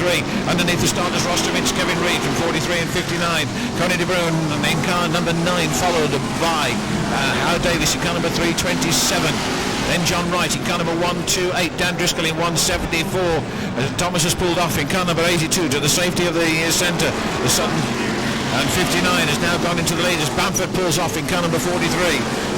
Underneath the starters roster, it's Kevin Reid from 43 and 59. Connie de Bruin in car number 9, followed by Howard Davis in car number 327. Then John Wright in car number 128. Dan Driscoll in 174. Thomas has pulled off in car number 82 to the safety of the centre. The Sutton and 59 has now gone into the lead as Bamford pulls off in car number 43.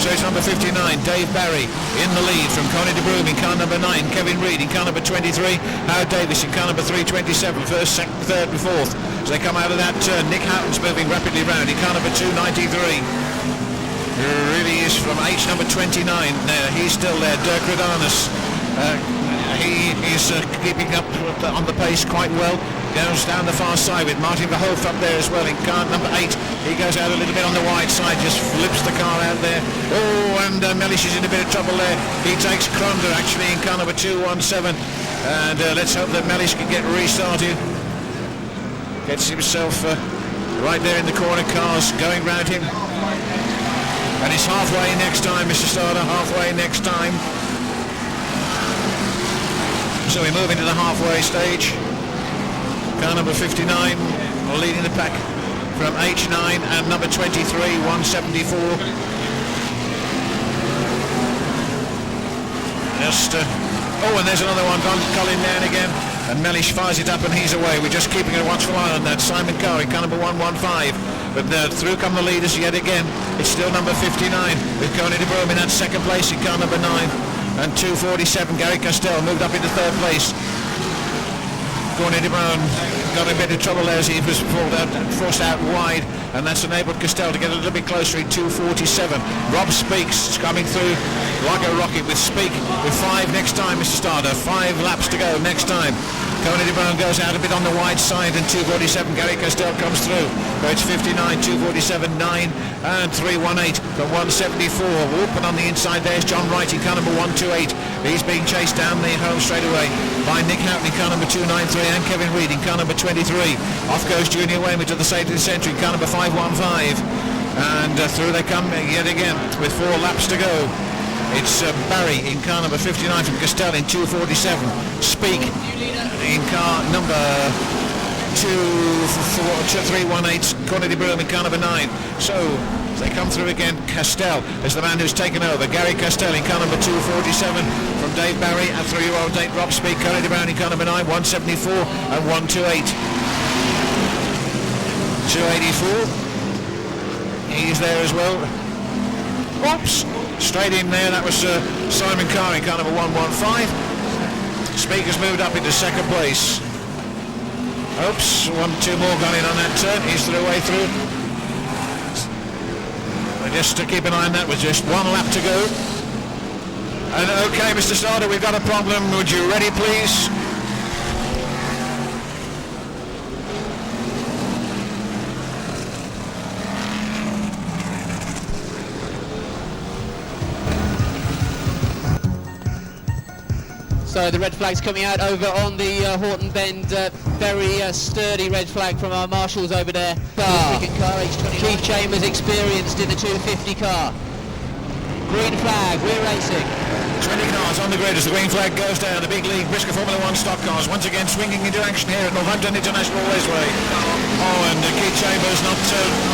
So it's number 59, Dave Barry in the lead from Connie de Broom in car number 9, Kevin Reid in car number 23, Howard Davis in car number 327, first, second, third and fourth. As they come out of that turn, Nick Houghton's moving rapidly round in car number 293. Really is from H number 29 there. He's still there, Dirk Redanis. He is keeping up on the pace quite well. Goes down the far side with Martin Verhoef up there as well in car number 8. He goes out a little bit on the wide side, just flips the car out there. Oh, and Mellish is in a bit of trouble there. He takes Cronder actually in car number 217. And let's hope that Mellish can get restarted. Gets himself right there in the corner, cars going round him. And it's halfway next time, Mr. Starter, halfway next time. So we move into the halfway stage. Car number 59 leading the pack from H9 and number 23, 174. Just, oh, and there's another one, Colin Nairn again. And Mellish fires it up and he's away. We're just keeping a watchful eye on that. Simon Carr in car number 115. But through come the leaders yet again. It's still number 59 with Connie de Broom in that second place in car number 9. And 247, Gary Castell moved up into third place. Connie de Broom got a bit of trouble there as he was forced out wide, and that's enabled Castell to get a little bit closer in 247. Rob Speaks coming through like a rocket with Speak with 5 next time, Mr. Starter. 5 laps to go next time. Connie de Broom goes out a bit on the wide side and 247. Gary Castell comes through. So it's 59, 247, 9 and 318 from 174. Whooping on the inside there's John Wright in car number 128. He's being chased down the home straightaway by Nick Houghton in car number 293 and Kevin Reid in car number 23. Off goes Junior Wayman to the side of the centre in car number 515. And through they come yet again with 4 laps to go. It's Barry in car number 59 from Castell in 247. Speak in car number 318, Corner de Broom in car number 9. So they come through again. Castell is the man who's taken over. Gary Castell in car number 247 from Dave Barry and 3-year-old Date Rob Speed. Corner de Brown in car number 9, 174 and 128. 284. He's there as well. Oops, straight in there. That was Simon Carr in car number 115. Speaker's moved up into second place. Oops, 2 more gone in on that turn. He's the way through. Just to keep an eye on that, with just 1 lap to go. And okay, Mr. Starter, we've got a problem. Would you ready, please? So the red flag's coming out over on the Horton Bend. Very sturdy red flag from our marshals over there. Car, Keith Chambers experienced in the 250 car. Green flag, we're racing. 20 cars on the grid as the green flag goes down. The big league BriSCA Formula 1 stock cars once again swinging into action here at Northampton International Raceway. Oh, and Keith Chambers not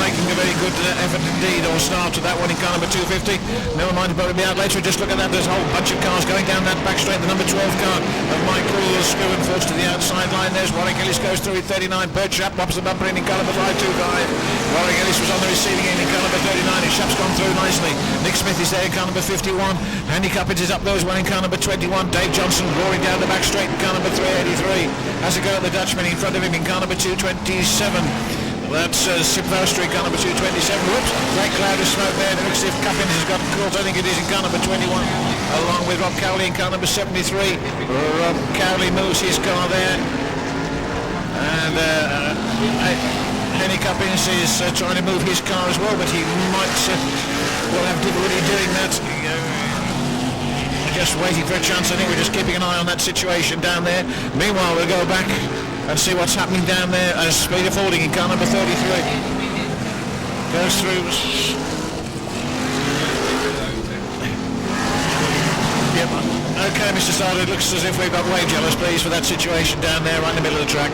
making a very good effort indeed, or start to that one in car number 250. Never mind about it be out later. Just look at that. There's a whole bunch of cars going down that back straight. The number 12 car of Michael Scowen first to the outside line. There's Warwick Ellis goes through in 39. Bert Schapp pops the bumper in car number 525. Warwick Ellis was on the receiving end in car number 39. And Schapp's gone through nicely. Nick Smith is there in car number 51. Andy Cuppins is up those one in car number 21. Dave Johnson roaring down the back straight in car number 383. Has a go at the Dutchman in front of him in car number 227. That's Sip Valstry, car number 227. Whoops, great cloud of smoke there. It looks as if Cuppins has got caught. I think it is in car number 21, along with Rob Cowley in car number 73. Rob Cowley moves his car there. And Henny Cuppins is trying to move his car as well, but he might will have difficulty doing that. Just waiting for a chance. I think we're just keeping an eye on that situation down there. Meanwhile, we'll go back and see what's happening down there as Speeder Fording in car number 33 goes through. Yep. Okay, Mr. Starter, it looks as if we've got wave jealous, please, for that situation down there right in the middle of the track.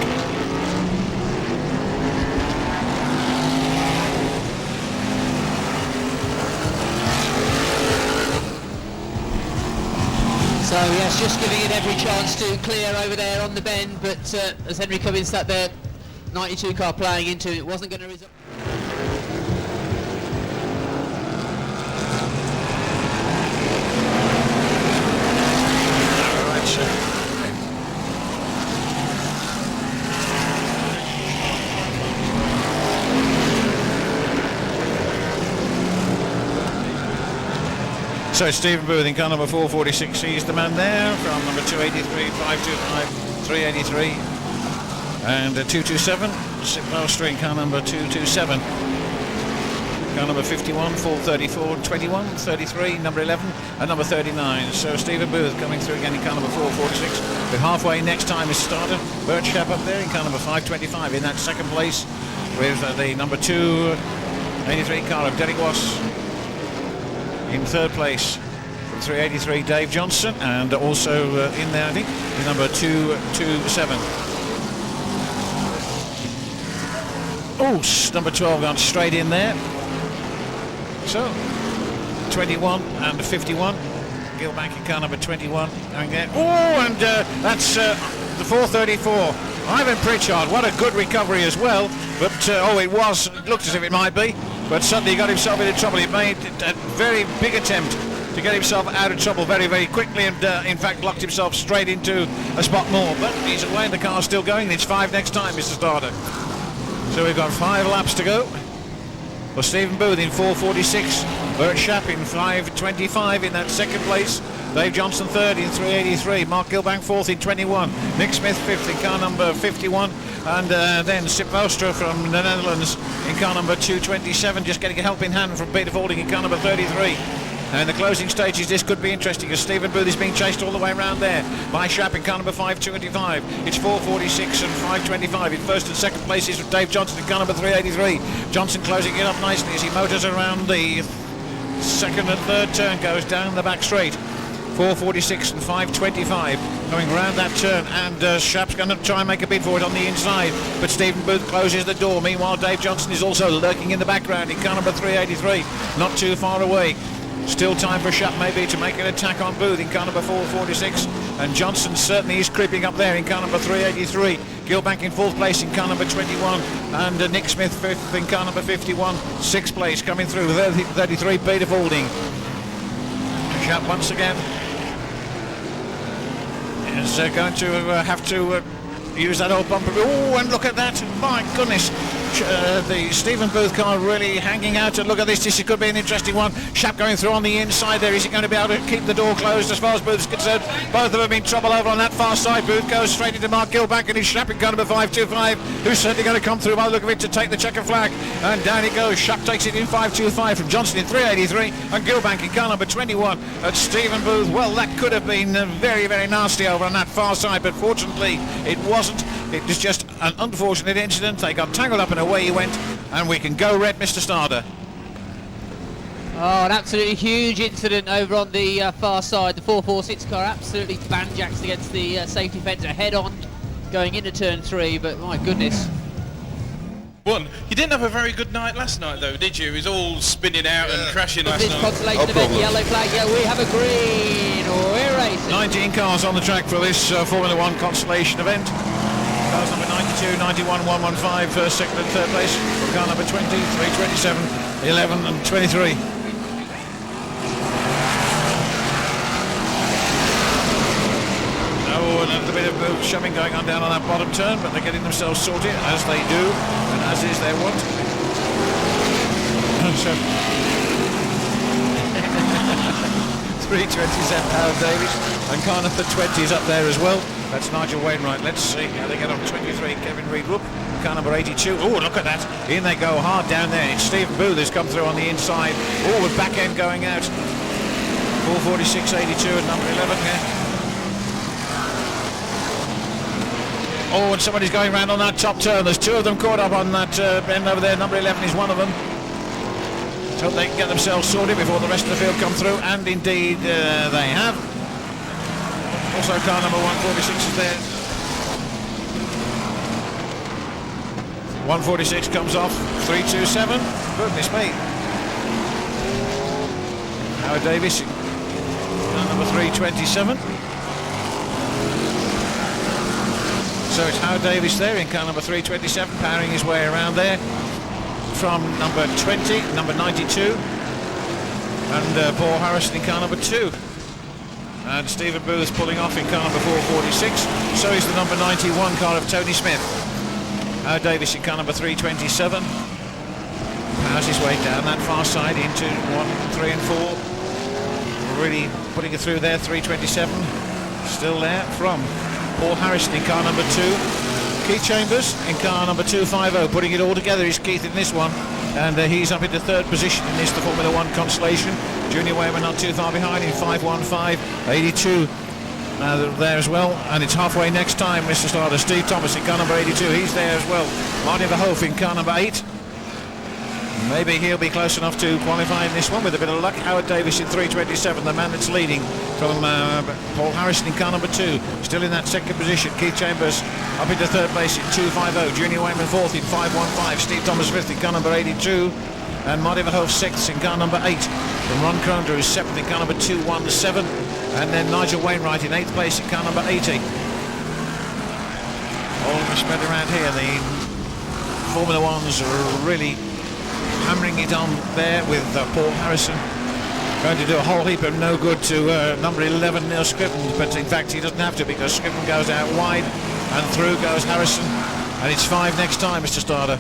So yes, just giving it every chance to clear over there on the bend, but as Henry Cummins sat there, 92 car playing into it, wasn't going to result. So Stephen Booth in car number 446, he's the man there from number 283, 525, 383 and 227. Sip Valstry in car number 227. Car number 51, 434, 21, 33, number 11 and number 39. So Stephen Booth coming through again in car number 446. We're halfway next time is started. Bert Schapp up there in car number 525 in that second place with the number 283 car of Derek Wass. In third place from 383 Dave Johnson, and also in there I think is number 227. Oh, number 12 gone straight in there. So 21 and 51. Gilbank in car number 21 going there. Oh, and that's the 434. Ivan Pritchard, what a good recovery as well. But it looked as if it might be. But suddenly he got himself into trouble. He made a very big attempt to get himself out of trouble very, very quickly, and in fact locked himself straight into a spot more. But he's away and the car's still going. It's 5 next time, Mr. Starter. So we've got 5 laps to go. For Stephen Booth in 446. Bert Schapp in 525 in that second place. Dave Johnson third in 383. Mark Gilbank fourth in 21. Nick Smith fifth in car number 51. And then Sip Valstra from the Netherlands in car number 227, just getting a helping hand from Peter Fording in car number 33. And the closing stages, this could be interesting as Stephen Booth is being chased all the way around there by Schapp in car number 525. It's 446 and 525. In first and second places with Dave Johnson in car number 383. Johnson closing it up nicely as he motors around the second and third turn, goes down the back straight. 446 and 525. Going round that turn, and Sharp's going to try and make a bid for it on the inside, but Stephen Booth closes the door. Meanwhile, Dave Johnson is also lurking in the background in car number 383, not too far away. Still time for Sharp maybe to make an attack on Booth in car number 446, and Johnson certainly is creeping up there in car number 383. Gilbank in 4th place in car number 21, and Nick Smith 5th in car number 51. 6th place coming through, 33, Peter Faulding. Sharp once again is going to have to use that old bumper. Oh, and look at that, my goodness. The Stephen Booth car really hanging out, and look at this. This could be an interesting one. Sharp going through on the inside there. Is he going to be able to keep the door closed as far as Booth's concerned? Both of them in trouble over on that far side. Booth goes straight into Mark Gilbank, and he's Sharp in car number 525, who's certainly going to come through by the look of it to take the checker flag, and down he goes. Sharp takes it in 525 from Johnson in 383, and Gilbank in car number 21 at Stephen Booth. Well, that could have been very, very nasty over on that far side, but fortunately it wasn't. It was just an unfortunate incident. They got tangled up and away he went, and we can go red, Mr. Starter. Oh, an absolutely huge incident over on the far side. The 446 car absolutely banjaxed against the safety fence head on going into turn 3, but my goodness. One, you didn't have a very good night last night though, did you? It was all spinning out and crashing last This night. consolation event, yellow flag, yeah, we have a green. We're racing. 19 cars on the track for this Formula 1 consolation event. Cars number 92, 91, 115, first, second and third place. From car number 20, 327, 11 and 23. Oh, a little bit of shoving going on down on that bottom turn, but they're getting themselves sorted, as they do, and as is their wont. So 327 Howard Davies, and car number 20 is up there as well. That's Nigel Wainwright. Let's see how they get on. 23, Kevin Reid Whoop. Car number 82. Oh, look at that. In they go hard down there. It's Stephen Booth who's come through on the inside. Oh, with back end going out. 446, 82 and number 11 here. Oh, and somebody's going round on that top turn. There's two of them caught up on that bend over there. Number 11 is one of them. Let's hope they can get themselves sorted before the rest of the field come through. And indeed, they have. Also car number 146 is there. 146 comes off. 327. Goodness me. Howard Davies, car number 327. So it's Howard Davies there in car number 327, powering his way around there from number 20, number 92, and Paul Harrison in car number 2. And Stephen Booth pulling off in car number 446. So is the number 91 car of Tony Smith. Howard Davies in car number 327. Powers his way down that far side into 1, 3 and 4. Really putting it through there, 327. Still there from Paul Harrison in car number 2. Keith Chambers in car number 250. Putting it all together is Keith in this one. And he's up into 3rd position in this, the Formula 1 consolation. Junior Wayman not too far behind in 515, 82 there as well. And it's halfway next time, Mr. Starter. Steve Thomas in car number 82, he's there as well. Martin Verhoef in car number 8. Maybe he'll be close enough to qualify in this one with a bit of luck. Howard Davies in 327, the man that's leading from Paul Harrison in car number 2. Still in that 2nd position. Keith Chambers up into 3rd place in 250. Junior Wayman 4th in 515. Steve Thomas 5th in car number 82. And Marty Verhoef 6th in car number 8. From Ron Croner who's 7th in car number 217. And then Nigel Wainwright in 8th place in car number 80. All spread around here. The Formula 1s are really hammering it on there with Paul Harrison. Going to do a whole heap of no good to number 11 Neil Scriven, but in fact he doesn't have to, because Scriven goes out wide and through goes Harrison, and it's 5 next time, Mr. Starter.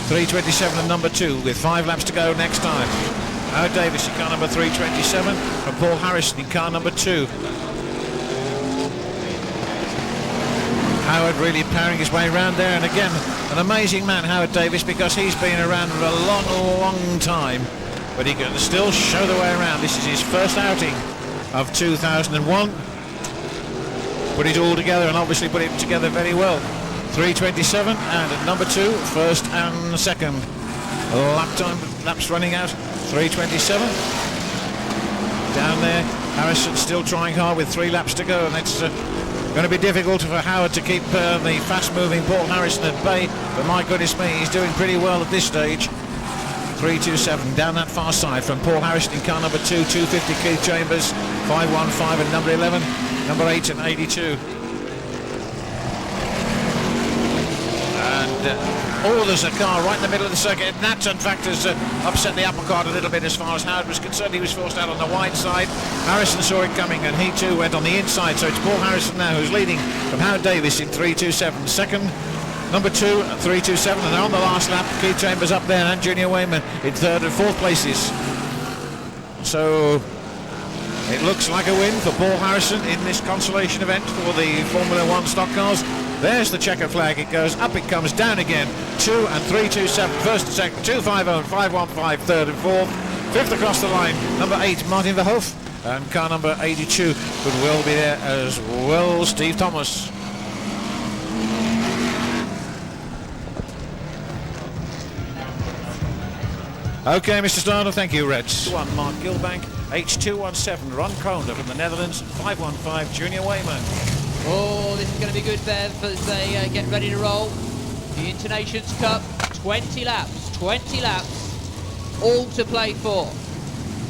327 and number 2 with 5 laps to go next time. Howard Davies in car number 327 and Paul Harrison in car number 2. Howard really powering his way around there, and again an amazing man, Howard Davies, because he's been around for a long time, but he can still show the way around. This is his first outing of 2001. Put it all together, and obviously put it together very well. 327 and at number 2, 1st and 2nd. Laps running out. 327. Down there, Harrison still trying hard with 3 laps to go, and it's Going to be difficult for Howard to keep the fast-moving Paul Harrison at bay, but my goodness me, he's doing pretty well at this stage. 3.27 down that far side from Paul Harrison in car number 2, 250 Keith Chambers, 5.15 and number 11, number 8 and 82. And there's a car right in the middle of the circuit, and that in fact has upset the apple cart a little bit as far as Howard was concerned. He was forced out on the wide side. Harrison saw it coming and he too went on the inside, so it's Paul Harrison now who's leading from Howard Davis in 3.27. Second, number 2 at 3.27, and they're on the last lap. Keith Chambers up there and Junior Wayman in third and fourth places. So it looks like a win for Paul Harrison in this consolation event for the Formula 1 stock cars. There's the checker flag. It goes up, it comes down again. 2 and 3.27 first and second, 2.50 and 5.15 third and fourth. Fifth across the line, number 8 Martin Verhoef, and car number 82 could well be there as well, Steve Thomas. Okay, Mr. Starner, thank you, Reds. 1 Mark Gilbank, H217 Ron Kroner from the Netherlands, 5.15 Junior Wayman. Oh, this is going to be good, Bev, as they get ready to roll. The Internations Cup, 20 laps, all to play for.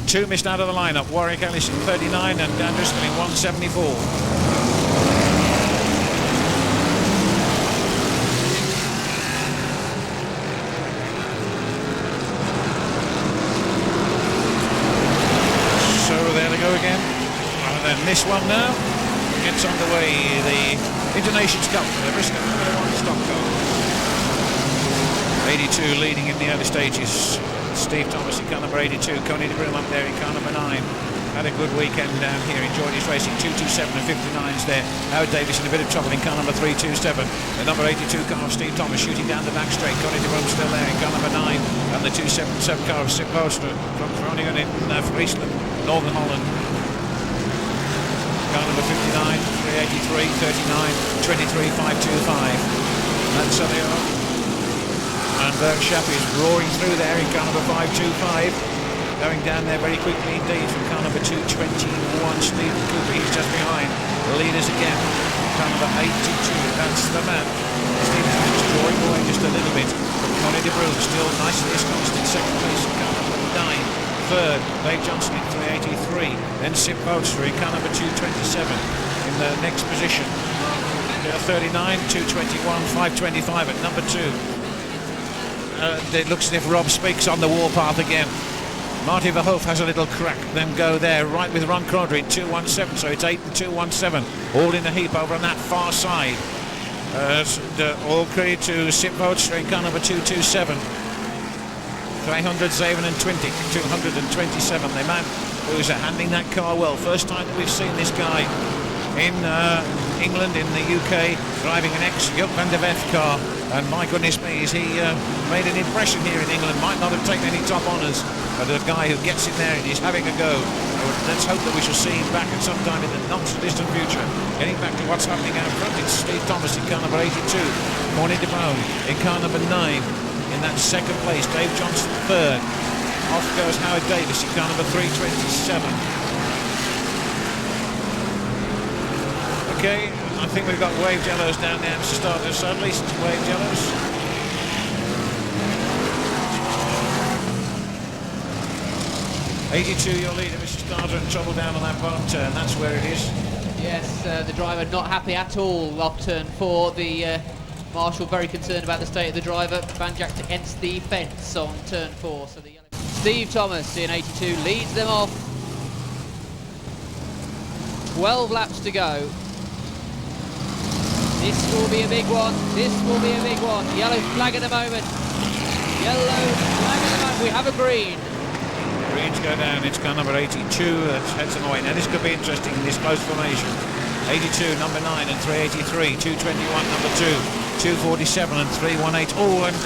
2 missed out of the lineup, Warwick Ellis in 39 and Dan Driscoll in 174. So there they go again. And then this one now gets underway, the Internations Cup, the BriSCA Formula 1 stock car. 82 leading in the early stages. Steve Thomas in car number 82, Coney de Broom up there in car number 9. Had a good weekend down here, enjoyed his racing. 2.27 and 59s there. Howard Davis in a bit of trouble in car number 3.27. The number 82 car of Steve Thomas shooting down the back straight. Coney de Broom still there in car number 9. And the 2.77 car of Sip Bolster from Groningen in Friesland, Northern Holland. Car number 59, 383, 39, 23, 525. That's how they are. And Bergschap is roaring through there in car number 525. Going down there very quickly indeed from car number 221. Stephen Cooper, he's just behind. The leaders again. Car number 82, that's the man. Stephen Cooper's drawing away just a little bit from Connie de Broom, still nicely ensconced in second place in car number 9. Third, Dave Johnson in 383. Then Sim Bolster in car number 227 in the next position. 39, 221, 525 at number 2. It looks as if Rob Speaks on the warpath again. Marty Verhoef has a little crack, then go there, right with Ron Kroner in 217, so it's 8 and 217, all in a heap over on that far side. All credit to Sim Bolster in car number 227. 307 and 20, 227. The man who's handling that car well. First time that we've seen this guy in England, in the UK, driving an ex-Joop van der Weth car. And my goodness me, he made an impression here in England. Might not have taken any top honours, but a guy who gets in there and is having a go. Let's hope that we shall see him back at some time in the not-so-distant future. Getting back to what's happening out front, it's Steve Thomas in car number 82. Connie de Broom in car number 9. In that second place, Dave Johnson third. Off goes Howard Davis in car number 327. Okay, I think we've got waved yellows down there, Mr. Starter, so at least waved yellows. .82 your leader, Mr. Starter, and trouble down on that bottom turn, that's where it is. Yes, the driver not happy at all off turn 4. The Marshal very concerned about the state of the driver. Banjacked against the fence on turn 4. So the yellow. Steve Thomas in 82 leads them off. 12 laps to go. This will be a big one. This will be a big one. Yellow flag at the moment. Yellow flag at the moment. We have a green. Greens go down. It's car number 82. That's Henson away. Now this could be interesting in this close formation. 82, number 9 and 383. 221, number 2. 247 and 318. Oh, and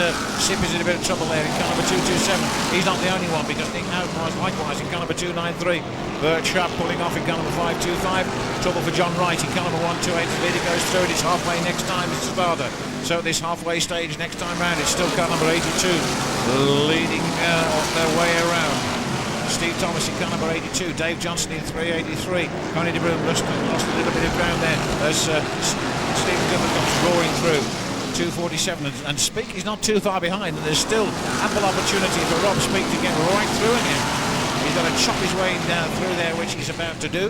Sip is in a bit of trouble there in car number 227. He's not the only one because Nick Howard was likewise in car number 293. Bert Sharp pulling off in car number 525. Trouble for John Wright in car number 128. The leader goes through it. It's halfway next time. It's Sparta. So at this halfway stage next time round, it's still car number 82 leading on their way around. Steve Thomas in car number 82. Dave Johnson in 383. Connie de Broom lost a little bit of ground there as Stephen Cooper comes roaring through. 247, and Speak is not too far behind, and there's still ample opportunity for Rob Speak to get right through again. He's got to chop his way down through there, which he's about to do.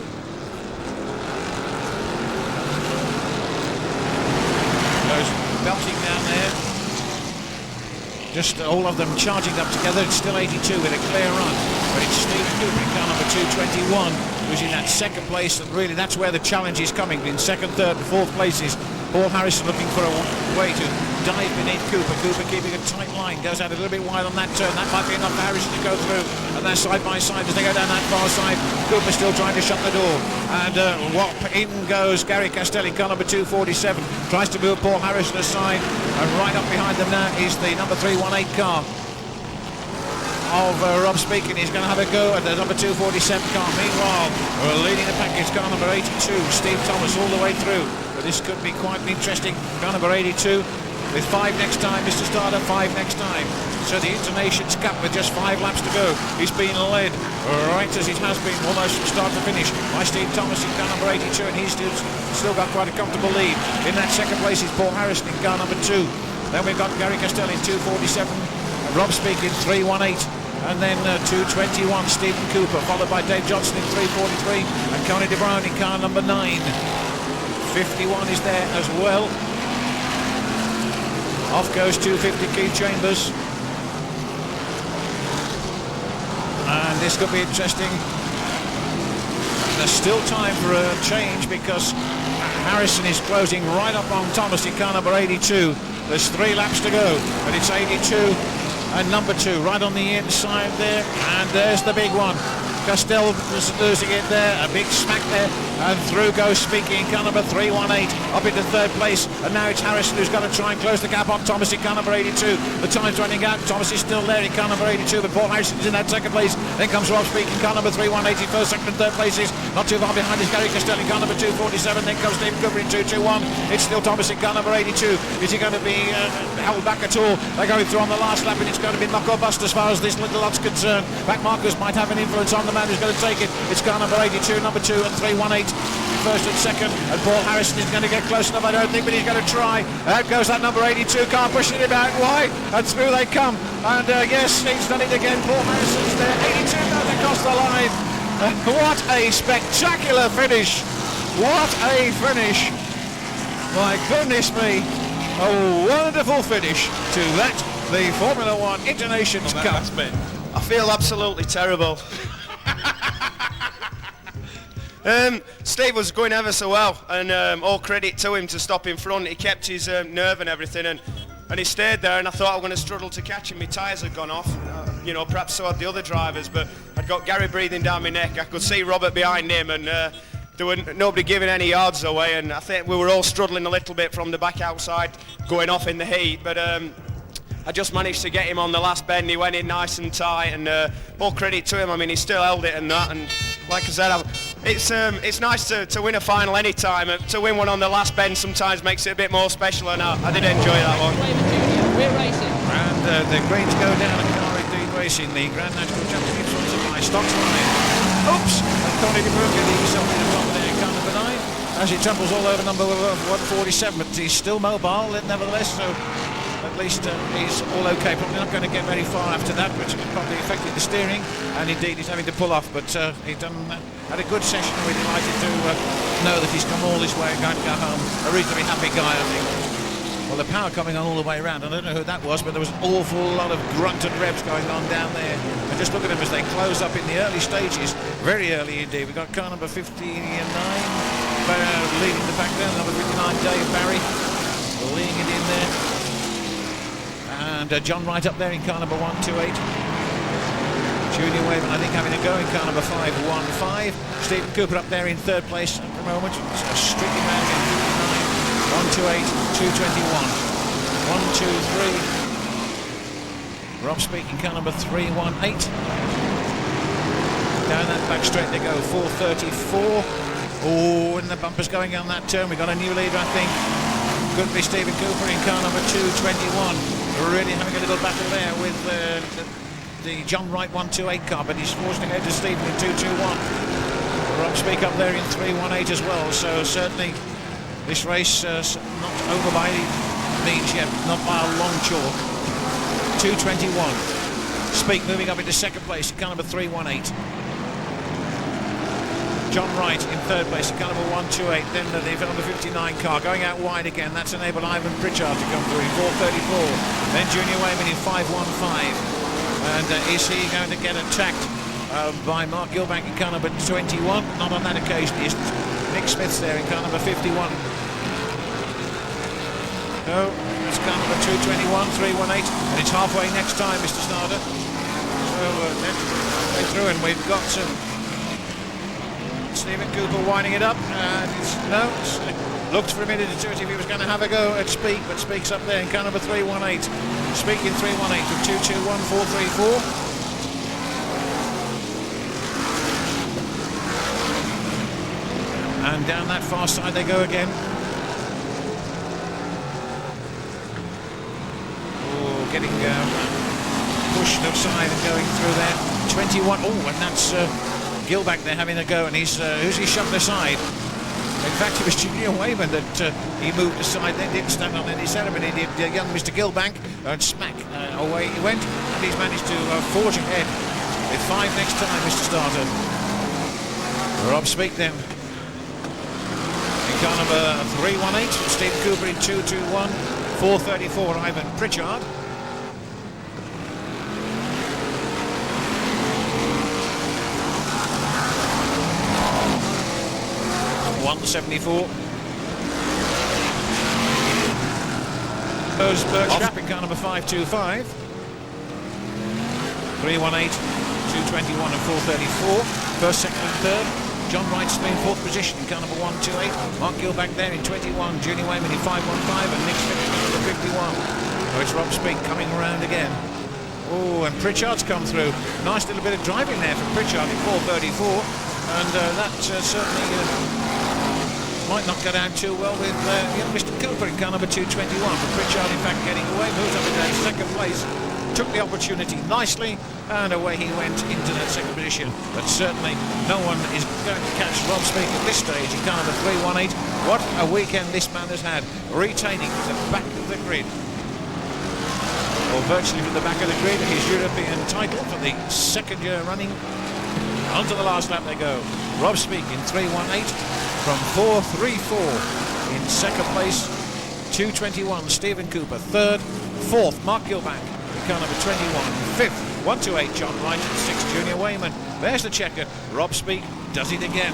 Goes belting down there. Just all of them charging up together. It's still 82 with a clear run, but it's Stephen Cooper in car number 221 who's in that second place, and really that's where the challenge is coming. In second, third and fourth places, Paul Harrison looking for a way to dive beneath Cooper. Cooper keeping a tight line, goes out a little bit wide on that turn. That might be enough for Harrison to go through, and they're side by side as they go down that far side. Cooper still trying to shut the door, and in goes Gary Castelli, car number 247, tries to move Paul Harrison aside, and right up behind them now is the number 318 car of Rob Speak, and he's going to have a go at the number 247 car. Meanwhile, we're leading the pack is car number 82, Steve Thomas, all the way through. But this could be quite interesting. Car number 82 with 5 next time, Mr. Starter, 5 next time. So the Internations Cup with just 5 laps to go. He's been led right as it has been almost from start to finish by Steve Thomas in car number 82, and he's still got quite a comfortable lead. In that second place is Paul Harrison in car number 2. Then we've got Gary Castelli in 247, and Rob Speak in 318. And then 221, Stephen Cooper, followed by Dave Johnson in 343, and Connie de Brown in car number 9. 51 is there as well. Off goes 250, Keith Chambers. And this could be interesting. There's still time for a change because Harrison is closing right up on Thomas in car number 82. There's 3 laps to go, but it's 82. And number 2 right on the inside there, and there's the big one. Castell was losing it there, a big smack there, and through goes Speaking, car number 318 up into third place, and now it's Harrison who's got to try and close the gap on Thomas in car number 82. The time's running out. Thomas is still there in car number 82, but Paul Harrison's in that second place. Then comes Rob Speaking, car number 318, first, second and third places. Not too far behind is Gary Castell in car number 247. Then comes Steve Cooper in 221. It's still Thomas in car number 82. Is he going to be held back at all? They're going through on the last lap, and it's going to be knock or bust as far as this little lot's concerned. Back markers might have an influence on the man who's going to take it. It's car number 82, number 2 and 318, first and second, and Paul Harrison is going to get close enough, I don't think, but he's going to try. Out goes that number 82 car, pushing it out wide, and through they come, and yes, he's done it again. Paul Harrison's there, 82 goes across the line. What a spectacular finish. What a finish. My goodness me, a wonderful finish to that, the Formula One Internations Cup. I feel absolutely terrible. Steve was going ever so well, and all credit to him to stop in front. He kept his nerve and everything, and he stayed there, and I thought I was going to struggle to catch him. My tyres had gone off, perhaps so had the other drivers, but I'd got Gary breathing down my neck. I could see Robert behind him, and there were nobody giving any yards away, and I think we were all struggling a little bit from the back outside, going off in the heat, but I just managed to get him on the last bend. He went in nice and tight, and all credit to him. I mean, he still held it and that, and like I said, it's nice to win a final any time. To win one on the last bend sometimes makes it a bit more special, and I did enjoy that one. We're racing. And the greens go down at Car Indeed Racing, the Grand National Championship sponsored by Stocks Ryan. Oops! And Connie de Broom getting himself in the top there in car number 9 as he tramples all over number 147, but he's still mobile nevertheless, so at least he's all okay. Probably not going to get very far after that, which probably affected the steering, and indeed he's having to pull off, but he's had a good session, and we're delighted to know that he's come all this way and going to go home. A reasonably happy guy, I think. Well, the power coming on all the way around, and I don't know who that was, but there was an awful lot of grunt and revs going on down there. And just look at them as they close up in the early stages, very early indeed. We've got car number 59 leading the pack there, number 59, Dave Barry, leading it in there. And John Wright up there in car number 128. Junior Wavin, I think, having a go in car number 515. Stephen Cooper up there in third place at the moment. So streaking around again. 128, 221. 123. Rob Speaking, car number 318. Down that back straight they go, 434. Oh, and the bumper's going on that turn. We've got a new leader, I think. Could be Stephen Cooper in car number 221. Really having a little battle there with the John Wright 128 car, but he's forced ahead to Stephen in 221. Rob Speak up there in 318 as well, so certainly this race not over by any means yet, not by a long chalk. 221. Speak moving up into second place, car number 318. John Wright in third place, car number 128. Then the number 59 car going out wide again. That's enabled Ivan Pritchard to come through in 434. Then Junior Wayman in 515. And is he going to get attacked by Mark Gilbank in car number 21? Not on that occasion. Is Nick Smith's there in car number 51. No, it's car number 221, 318. And it's halfway next time, Mr. Snyder. So halfway through, and we've got some. Stephen Cooper winding it up, and looked for a minute or two if he was going to have a go at Speak, but Speak's up there in car number 318. Speak in 318 with 221, 434. And down that far side they go again. Oh, getting pushed aside and going through there. 21, and that's Gilbank there having a go, and who's he shoved aside? In fact, it was Junior Wayman that he moved aside, then didn't stand on any ceremony, did young Mr. Gilbank, and smack, away he went, and he's managed to forge ahead with 5 next time, Mr. Starter. Rob Speak then. In car number 318, Steve Cooper in 221, 434, Ivan Pritchard. 174. Goes Berkshire in car number 525. 318, 221 and 434. First, second and third. John Wright still in fourth position in car number 128. Mark Gilbank there in 21. Junior Wayman in 515 and Nick Smith in number 51. So it's Rob Speak coming around again. Oh, and Pritchard's come through. Nice little bit of driving there from Pritchard in 434. And that certainly might not go down too well with Mr. Cooper in car number 221. But Pritchard, in fact, getting away, moves up into second place. Took the opportunity nicely, and away he went into that second position. But certainly no one is going to catch Rob Speak at this stage in car number 318. What a weekend this man has had, retaining the back of the grid. Or virtually from the back of the grid, his European title for the second year running. Onto the last lap they go. Rob Speak in 318 from 434 in second place. 221 Stephen Cooper, third. Fourth Mark Gilbank in car number 21. Fifth 128 John Wright, and sixth Junior Wayman. There's the checker. Rob Speak does it again.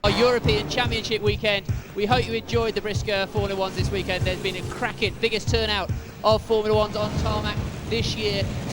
Our European Championship weekend. We hope you enjoyed the BriSCA Formula Ones this weekend. There's been a cracking, biggest turnout of Formula Ones on tarmac this year.